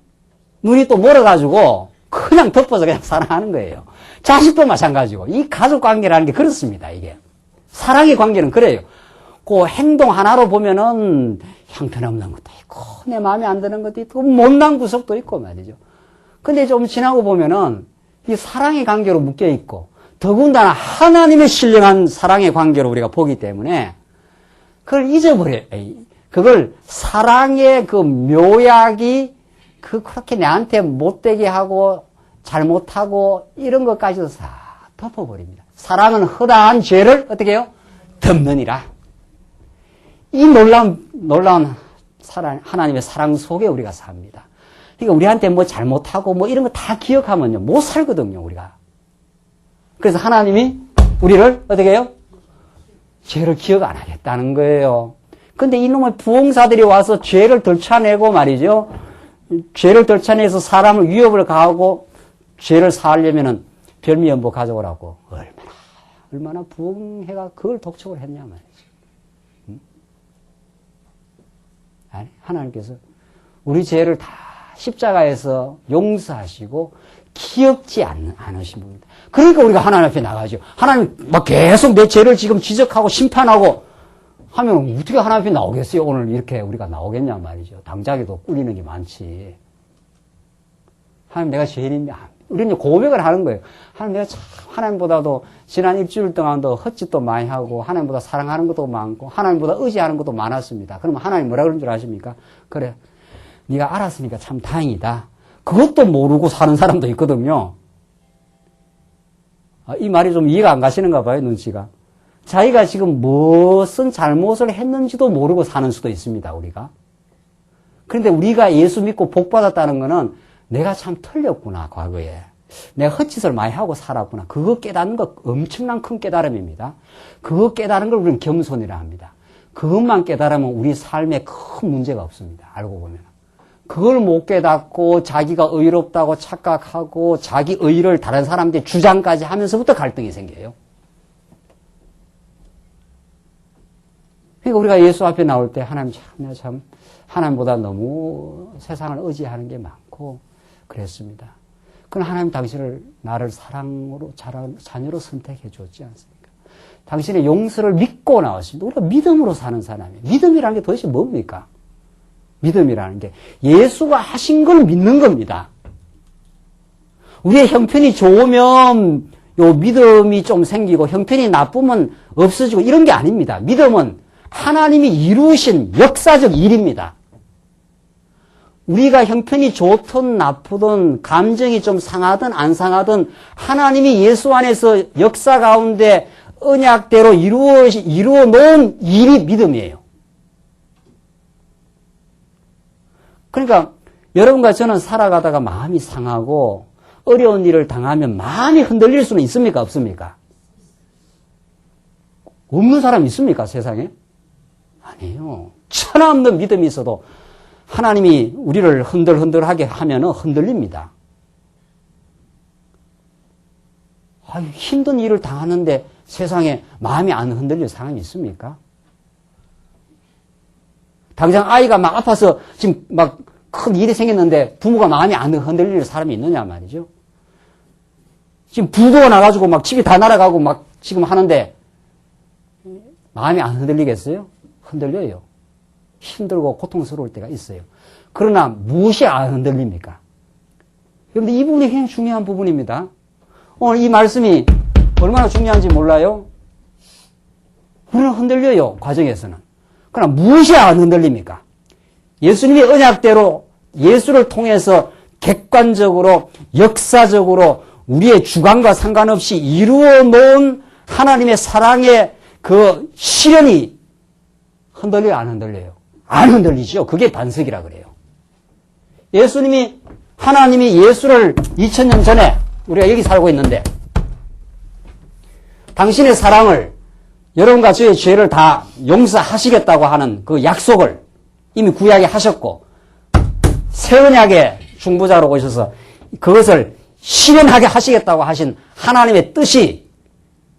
눈이 또 멀어가지고 그냥 덮어서 그냥 사랑하는 거예요. 자식도 마찬가지고. 이 가족 관계라는 게 그렇습니다. 이게. 사랑의 관계는 그래요. 그 행동 하나로 보면은 형편없는 것도 있고 내 마음에 안 드는 것도 있고 못난 구석도 있고 말이죠. 근데 좀 지나고 보면은 이 사랑의 관계로 묶여 있고 더군다나 하나님의 신령한 사랑의 관계로 우리가 보기 때문에 그걸 잊어버려요. 그걸 사랑의 그 묘약이 그렇게 내한테 못되게 하고 잘못하고 이런 것까지도 다 덮어버립니다. 사랑은 허다한 죄를 어떻게 해요? 덮느니라. 이 놀라운 하나님의 사랑 속에 우리가 삽니다. 그러니까 우리한테 잘못하고 이런 거 다 기억하면요. 못 살거든요, 우리가. 그래서 하나님이 우리를 어떻게 해요? 죄를 기억 안 하겠다는 거예요. 근데 이놈의 부흥사들이 와서 죄를 덜쳐내고 말이죠. 죄를 떨쳐내서 사람을 위협을 가하고 죄를 사하려면은 별미연보 가져오라고 얼마나 부흥회가 그걸 독촉을 했냐 말이지. 응? 아니, 하나님께서 우리 죄를 다 십자가에서 용서하시고 기억지 않으신 분입니다. 그러니까 우리가 하나님 앞에 나가죠. 하나님 막 계속 내 죄를 지금 지적하고 심판하고 하면 어떻게 하나님 앞에 나오겠어요? 오늘 이렇게 우리가 나오겠냐 말이죠. 당장에도 꿀리는 게 많지. 하나님 내가 죄인입니다. 우리는 고백을 하는 거예요. 하나님 내가 참 하나님보다도 지난 일주일 동안도 헛짓도 많이 하고 하나님보다 사랑하는 것도 많고 하나님보다 의지하는 것도 많았습니다. 그러면 하나님 뭐라 그런 줄 아십니까? 그래, 네가 알았으니까 참 다행이다. 그것도 모르고 사는 사람도 있거든요. 이 말이 좀 이해가 안 가시는가 봐요, 눈치가. 자기가 지금 무슨 잘못을 했는지도 모르고 사는 수도 있습니다, 우리가. 그런데 우리가 예수 믿고 복 받았다는 거는 내가 참 틀렸구나, 과거에. 내가 헛짓을 많이 하고 살았구나. 그거 깨닫는 거 엄청난 큰 깨달음입니다. 그거 깨달은 걸 우리는 겸손이라 합니다. 그것만 깨달으면 우리 삶에 큰 문제가 없습니다, 알고 보면. 그걸 못 깨닫고 자기가 의롭다고 착각하고 자기 의를 다른 사람들의 주장까지 하면서부터 갈등이 생겨요. 그러니까 우리가 예수 앞에 나올 때 하나님 참, 내가 참 하나님보다 너무 세상을 의지하는 게 많고 그랬습니다. 그럼 하나님 당신을 나를 사랑으로 자녀로 선택해 줬지 않습니까? 당신의 용서를 믿고 나왔습니다. 우리가 믿음으로 사는 사람이에요. 믿음이라는 게 도대체 뭡니까? 믿음이라는 게 예수가 하신 걸 믿는 겁니다. 우리의 형편이 좋으면 요 믿음이 좀 생기고 형편이 나쁘면 없어지고 이런 게 아닙니다. 믿음은 하나님이 이루신 역사적 일입니다. 우리가 형편이 좋든 나쁘든 감정이 좀 상하든 안 상하든 하나님이 예수 안에서 역사 가운데 언약대로 이루어 놓은 일이 믿음이에요. 그러니까 여러분과 저는 살아가다가 마음이 상하고 어려운 일을 당하면 마음이 흔들릴 수는 있습니까? 없습니까? 없는 사람 있습니까? 세상에? 아니에요. 천하 없는 믿음이 있어도 하나님이 우리를 흔들흔들하게 하면 흔들립니다. 힘든 일을 당하는데 세상에 마음이 안 흔들릴 사람이 있습니까? 당장 아이가 막 아파서 지금 막 큰 일이 생겼는데 부모가 마음이 안 흔들릴 사람이 있느냐 말이죠. 지금 불도가 나가지고 막 집이 다 날아가고 막 지금 하는데 마음이 안 흔들리겠어요? 흔들려요. 힘들고 고통스러울 때가 있어요. 그러나 무엇이 안 흔들립니까? 그런데 이 부분이 굉장히 중요한 부분입니다. 오늘 이 말씀이 얼마나 중요한지 몰라요? 우리는 흔들려요, 과정에서는. 그러나 무엇이 안 흔들립니까? 예수님의 언약대로 예수를 통해서 객관적으로 역사적으로 우리의 주관과 상관없이 이루어 놓은 하나님의 사랑의 그 실현이 흔들려요, 안 흔들려요? 안 흔들리죠. 그게 반석이라 그래요. 하나님이 예수를 2000년 전에 우리가 여기 살고 있는데 당신의 사랑을 여러분과 저의 죄를 다 용서하시겠다고 하는 그 약속을 이미 구약에 하셨고 새 언약의 중보자로 오셔서 그것을 실현하게 하시겠다고 하신 하나님의 뜻이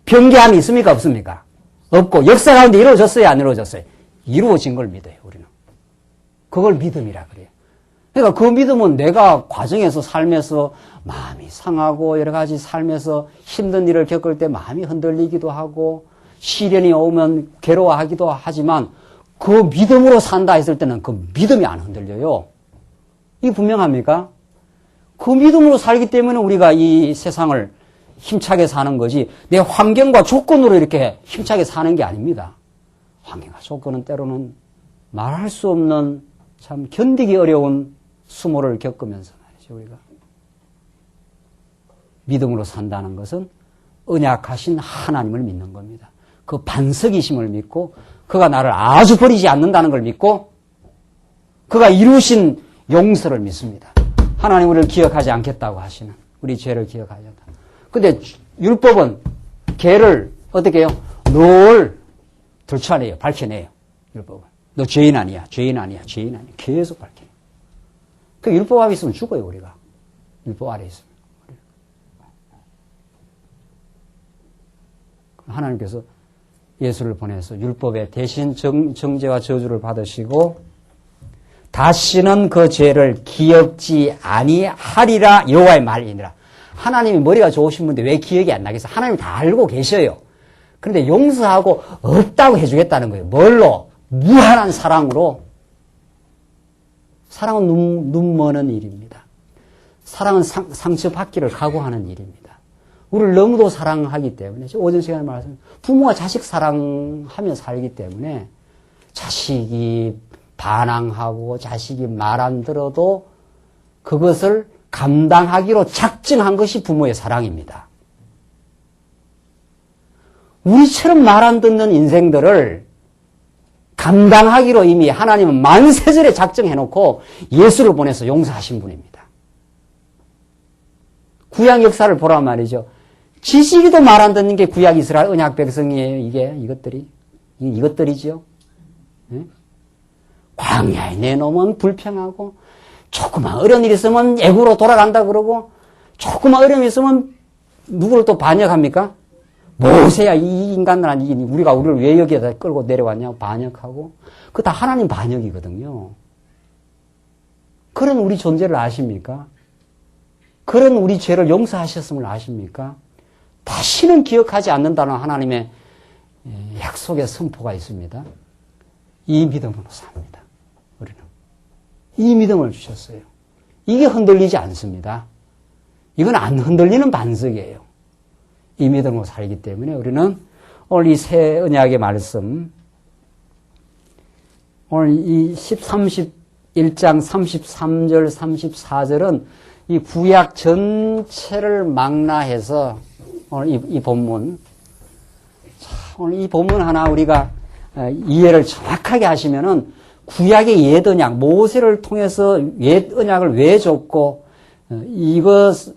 변개함이 있습니까? 없습니까? 없고 역사 가운데 이루어졌어요? 안 이루어졌어요? 이루어진 걸 믿어요, 우리는. 그걸 믿음이라 그래요. 그러니까 그 믿음은 내가 과정에서 삶에서 마음이 상하고 여러 가지 삶에서 힘든 일을 겪을 때 마음이 흔들리기도 하고 시련이 오면 괴로워하기도 하지만 그 믿음으로 산다 했을 때는 그 믿음이 안 흔들려요. 이게 분명합니까? 그 믿음으로 살기 때문에 우리가 이 세상을 힘차게 사는 거지 내 환경과 조건으로 이렇게 힘차게 사는 게 아닙니다. 환경과 조건은 때로는 말할 수 없는 참 견디기 어려운 수모를 겪으면서 말이죠, 우리가. 믿음으로 산다는 것은 언약하신 하나님을 믿는 겁니다. 그 반석이심을 믿고 그가 나를 아주 버리지 않는다는 걸 믿고 그가 이루신 용서를 믿습니다. 하나님 우리를 기억하지 않겠다고 하시는 우리 죄를 기억하지 않다. 근데 율법은 걔를 어떻게 해요? 늘 들춰내요. 밝혀내요. 율법은. 너 죄인 아니야. 죄인 아니야. 죄인 아니야. 계속 밝혀내요. 그 율법 아래 있으면 죽어요, 우리가. 율법 아래 있으면. 하나님께서 예수를 보내서 율법에 대신 정죄와 저주를 받으시고 다시는 그 죄를 기억지 아니하리라 여호와의 말이니라. 하나님이 머리가 좋으신 분인데 왜 기억이 안 나겠어요? 하나님 다 알고 계셔요. 그런데 용서하고 없다고 해주겠다는 거예요. 뭘로? 무한한 사랑으로. 사랑은 눈 머는 일입니다. 사랑은 상처받기를 각오하는 일입니다. 우리를 너무도 사랑하기 때문에 오전 시간에 말씀 부모가 자식 사랑하며 살기 때문에 자식이 반항하고 자식이 말 안 들어도 그것을 감당하기로 작정한 것이 부모의 사랑입니다. 우리처럼 말 안 듣는 인생들을 감당하기로 이미 하나님은 만세절에 작정해놓고 예수를 보내서 용서하신 분입니다. 구약 역사를 보란 말이죠. 지식이도 말 안 듣는 게 구약 이스라엘 언약 백성이에요. 이것들이지요. 네? 광야에 내놓으면 불평하고 조그만 어려운 일 있으면 애굽으로 돌아간다 그러고 조그만 어려움이 있으면 누구를 또 반역합니까? 모세야 이 인간들 우리가 우리를 왜 여기에다 끌고 내려왔냐고 반역하고 그거 다 하나님 반역이거든요. 그런 우리 존재를 아십니까? 그런 우리 죄를 용서하셨음을 아십니까? 다시는 기억하지 않는다는 하나님의 약속의 선포가 있습니다. 이 믿음으로 삽니다. 우리는 이 믿음을 주셨어요. 이게 흔들리지 않습니다. 이건 안 흔들리는 반석이에요. 이 믿음으로 살기 때문에 우리는 오늘 이 새 언약의 말씀, 오늘 이 31장 33절, 34절은 이 구약 전체를 망라해서 오늘 이 본문, 오늘 이 본문 하나 우리가 이해를 정확하게 하시면은 구약의 옛 언약, 모세를 통해서 옛 언약을 왜 줬고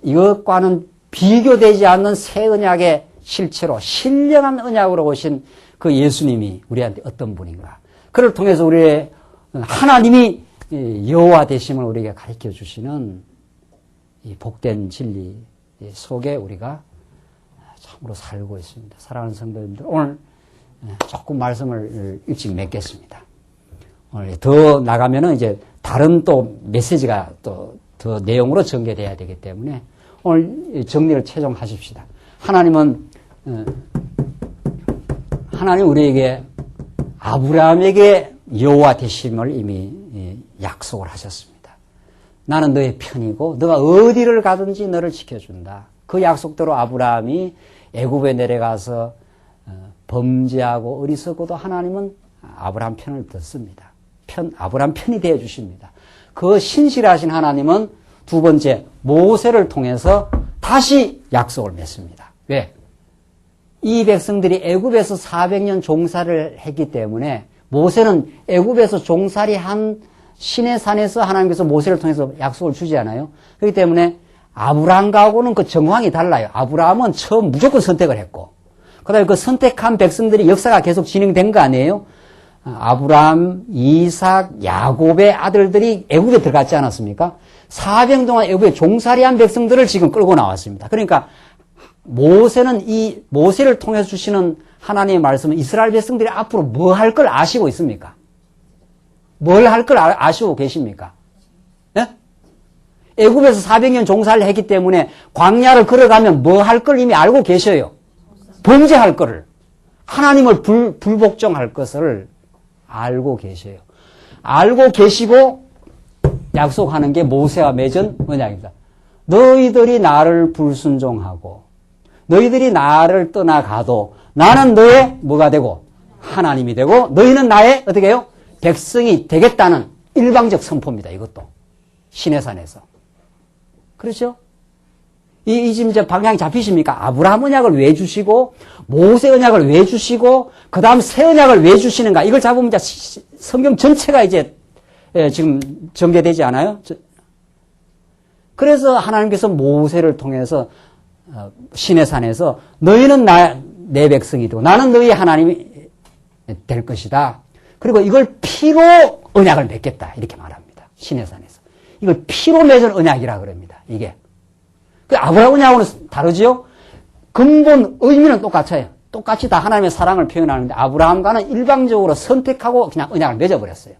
이것과는 비교되지 않는 새 언약의 실체로 신령한 언약으로 오신 그 예수님이 우리한테 어떤 분인가. 그를 통해서 우리의 하나님이 여호와 되심을 우리에게 가르쳐 주시는 이 복된 진리 속에 우리가 참으로 살고 있습니다. 사랑하는 성도님들, 오늘 조금 말씀을 일찍 맺겠습니다. 오늘 더 나가면은 이제 다른 또 메시지가 또 더 내용으로 전개돼야 되기 때문에 오늘 정리를 최종하십시다. 하나님 우리에게 아브라함에게 여호와 되심을 이미 약속을 하셨습니다. 나는 너의 편이고 너가 어디를 가든지 너를 지켜준다. 그 약속대로 아브라함이 애굽에 내려가서 범죄하고 어리석어도 하나님은 아브라함 편을 듣습니다. 아브라함 편이 되어 주십니다. 그 신실하신 하나님은 두 번째 모세를 통해서 다시 약속을 맺습니다. 왜? 이 백성들이 애굽에서 400년 종살이를 했기 때문에 모세는 애굽에서 종살이한 시내산에서 하나님께서 모세를 통해서 약속을 주지 않아요. 그렇기 때문에 아브라함하고는 그 정황이 달라요. 아브라함은 처음 무조건 선택을 했고 그 다음에 그 선택한 백성들이 역사가 계속 진행된 거 아니에요? 아브라함, 이삭, 야곱의 아들들이 애굽에 들어갔지 않았습니까? 400년 동안 애굽에 종살이한 백성들을 지금 끌고 나왔습니다. 그러니까 모세는 이 모세를 통해서 주시는 하나님의 말씀은 이스라엘 백성들이 앞으로 뭐 할 걸 아시고 있습니까? 뭘 할 걸 아시고 계십니까? 예? 애굽에서 400년 종살이를 했기 때문에 광야를 걸어가면 뭐 할 걸 이미 알고 계셔요. 범죄할 거를. 하나님을 불복종할 것을 알고 계셔요. 알고 계시고 약속하는 게 모세와 맺은 언약입니다. 너희들이 나를 불순종하고 너희들이 나를 떠나가도 나는 너의 뭐가 되고 하나님이 되고 너희는 나의 어떻게 해요? 백성이 되겠다는 일방적 선포입니다. 이것도 시내산에서. 그렇죠? 이 지금 이제 방향이 잡히십니까? 아브라함 언약을 왜 주시고 모세 언약을 왜 주시고 그 다음 새 언약을 왜 주시는가? 이걸 잡으면 이제 성경 전체가 이제 지금 전개되지 않아요? 그래서 하나님께서 모세를 통해서 시내산에서 너희는 내 백성이 되고 나는 너희 하나님이 될 것이다. 그리고 이걸 피로 언약을 맺겠다. 이렇게 말합니다. 시내산에서. 이걸 피로 맺은 언약이라 그럽니다. 이게. 그 아브라함 언약하고는 다르지요? 근본 의미는 똑같아요. 똑같이 다 하나님의 사랑을 표현하는데 아브라함과는 일방적으로 선택하고 그냥 언약을 맺어버렸어요.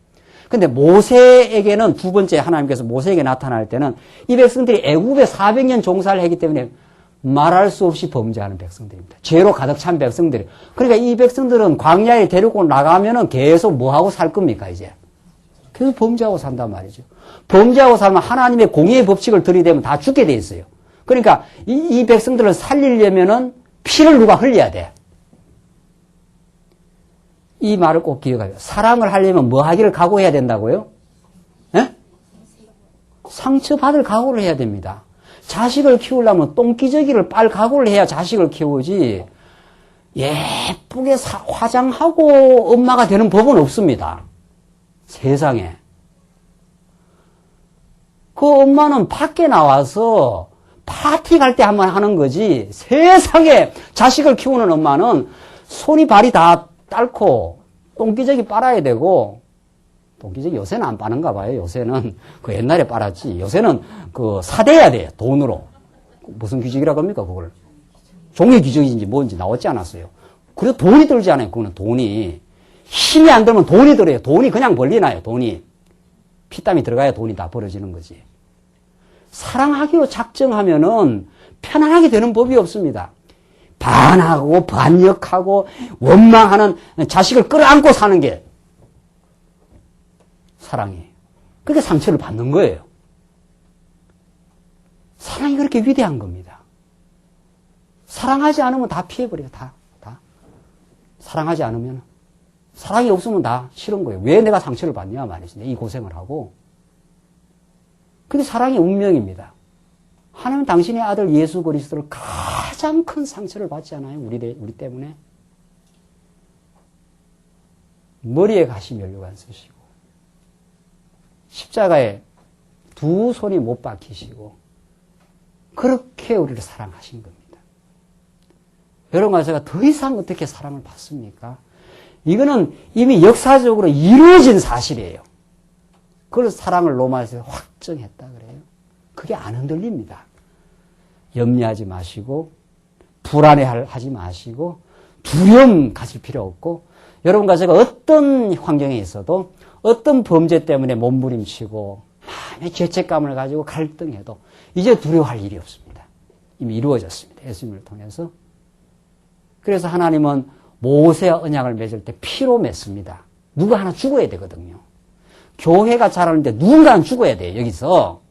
근데 모세에게는 두 번째 하나님께서 모세에게 나타날 때는 이 백성들이 애굽에 400년 종사를 했기 때문에 말할 수 없이 범죄하는 백성들입니다. 죄로 가득 찬 백성들이. 그러니까 이 백성들은 광야에 데리고 나가면은 계속 뭐하고 살 겁니까, 이제? 계속 범죄하고 산단 말이죠. 범죄하고 살면 하나님의 공의의 법칙을 들이대면 다 죽게 돼 있어요. 그러니까 이 백성들을 살리려면은 피를 누가 흘려야 돼. 이 말을 꼭 기억하세요. 사랑을 하려면 뭐 하기를 각오해야 된다고요? 예? 상처받을 각오를 해야 됩니다. 자식을 키우려면 똥기저귀를 빨 각오를 해야 자식을 키우지 예쁘게 화장하고 엄마가 되는 법은 없습니다. 세상에. 그 엄마는 밖에 나와서 파티 갈 때 한번 하는 거지 세상에 자식을 키우는 엄마는 손이 발이 다 딸고 똥기저귀 빨아야 되고 똥기저귀 요새는 안 빠는가 봐요. 요새는 그 옛날에 빨았지. 요새는 그 사대야 돼요. 돈으로. 무슨 기저귀라고 합니까 그걸? 종이 기저귀인지 뭔지 나왔지 않았어요. 그래도 돈이 들지 않아요. 그거는 돈이. 힘이 안 들면 돈이 들어요. 돈이 그냥 벌리나요. 돈이. 피땀이 들어가야 돈이 다 벌어지는 거지. 사랑하기로 작정하면은 편안하게 되는 법이 없습니다. 반하고 반역하고 원망하는 자식을 끌어안고 사는 게 사랑이에요. 그렇게 상처를 받는 거예요. 사랑이 그렇게 위대한 겁니다. 사랑하지 않으면 다 피해버려요. 다. 사랑하지 않으면. 사랑이 없으면 다 싫은 거예요. 왜 내가 상처를 받냐 말이지. 이 고생을 하고. 그게 사랑의 운명입니다. 하나님 당신의 아들 예수 그리스도를 가장 큰 상처를 받지 않아요? 우리 때문에. 머리에 가시 면류관 쓰시고 십자가에 두 손이 못 박히시고 그렇게 우리를 사랑하신 겁니다. 여러분과 제가 더 이상 어떻게 사랑을 받습니까? 이거는 이미 역사적으로 이루어진 사실이에요. 그걸 사랑을 로마에서 확정했다 그래요. 그게 안 흔들립니다. 염려하지 마시고 불안해하지 마시고 두려움 가질 필요 없고 여러분과 제가 어떤 환경에 있어도 어떤 범죄 때문에 몸부림치고 마음의 죄책감을 가지고 갈등해도 이제 두려워할 일이 없습니다. 이미 이루어졌습니다. 예수님을 통해서. 그래서 하나님은 모세와 언약을 맺을 때 피로 맺습니다. 누가 하나 죽어야 되거든요. 교회가 자라는데 누군가는 죽어야 돼요. 여기서.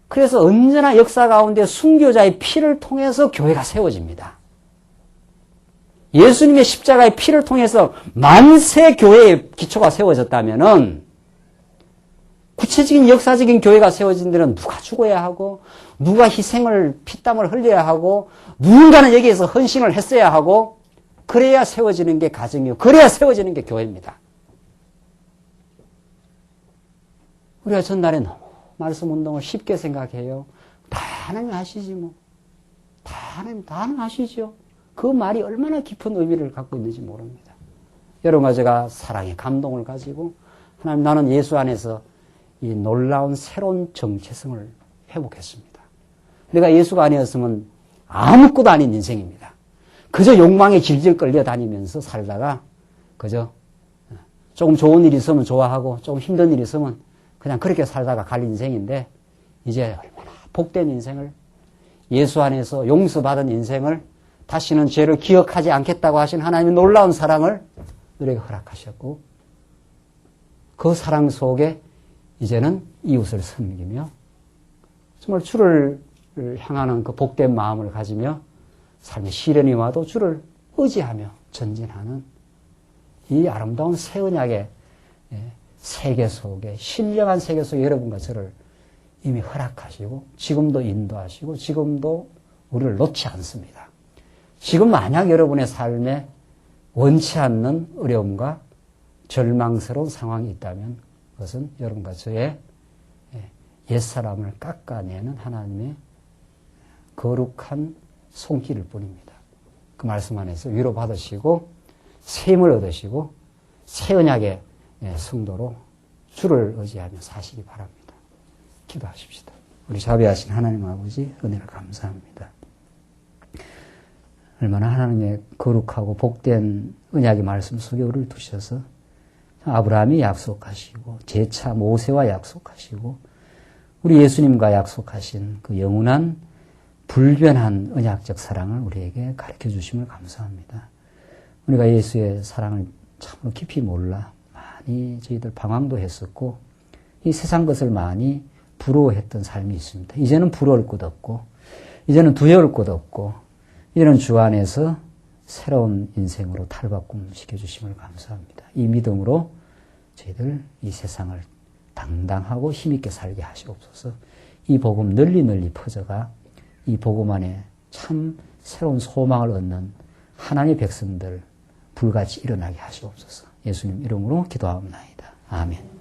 그래서 언제나 역사 가운데 순교자의 피를 통해서 교회가 세워집니다. 예수님의 십자가의 피를 통해서 만세 교회의 기초가 세워졌다면은 구체적인 역사적인 교회가 세워진 데는 누가 죽어야 하고 누가 희생을 피땀을 흘려야 하고 누군가는 여기에서 헌신을 했어야 하고 그래야 세워지는 게 가정이고 그래야 세워지는 게 교회입니다. 우리가 전날에 너무 말씀 운동을 쉽게 생각해요. 다 하나님 하시지 뭐. 다 하나님 하시죠. 그 말이 얼마나 깊은 의미를 갖고 있는지 모릅니다. 여러분과 제가 사랑의 감동을 가지고 하나님 나는 예수 안에서 이 놀라운 새로운 정체성을 회복했습니다. 내가 예수가 아니었으면 아무것도 아닌 인생입니다. 그저 욕망에 질질 끌려다니면서 살다가 그저 조금 좋은 일이 있으면 좋아하고 조금 힘든 일이 있으면 그냥 그렇게 살다가 갈 인생인데 이제 얼마나 복된 인생을 예수 안에서 용서받은 인생을 다시는 죄를 기억하지 않겠다고 하신 하나님의 놀라운 사랑을 우리에게 허락하셨고 그 사랑 속에 이제는 이웃을 섬기며 정말 주를 향하는 그 복된 마음을 가지며 삶의 시련이 와도 주를 의지하며 전진하는 이 아름다운 새 언약의 세계 속에 신령한 세계 속에 여러분과 저를 이미 허락하시고 지금도 인도하시고 지금도 우리를 놓지 않습니다. 지금 만약 여러분의 삶에 원치 않는 어려움과 절망스러운 상황이 있다면 그것은 여러분과 저의 옛사람을 깎아내는 하나님의 거룩한 손길일 뿐입니다. 그 말씀 안에서 위로받으시고 새 힘을 얻으시고 새 언약의 성도로 주를 의지하며 사시기 바랍니다. 기도하십시다. 우리 자비하신 하나님 아버지 은혜를 감사합니다. 얼마나 하나님의 거룩하고 복된 언약의 말씀 속에 우리를 두셔서 아브라함이 약속하시고 제차 모세와 약속하시고 우리 예수님과 약속하신 그 영원한 불변한 언약적 사랑을 우리에게 가르쳐 주심을 감사합니다. 우리가 예수의 사랑을 참으로 깊이 몰라 많이 저희들 방황도 했었고 이 세상 것을 많이 부러워했던 삶이 있습니다. 이제는 부러울 것 없고 이제는 두려울 것 없고 이제는 주 안에서 새로운 인생으로 탈바꿈 시켜주심을 감사합니다. 이 믿음으로 저희들 이 세상을 당당하고 힘있게 살게 하시옵소서. 이 복음 널리 퍼져가 이 복음 안에 참 새로운 소망을 얻는 하나님의 백성들 불같이 일어나게 하시옵소서. 예수님 이름으로 기도하옵나이다. 아멘.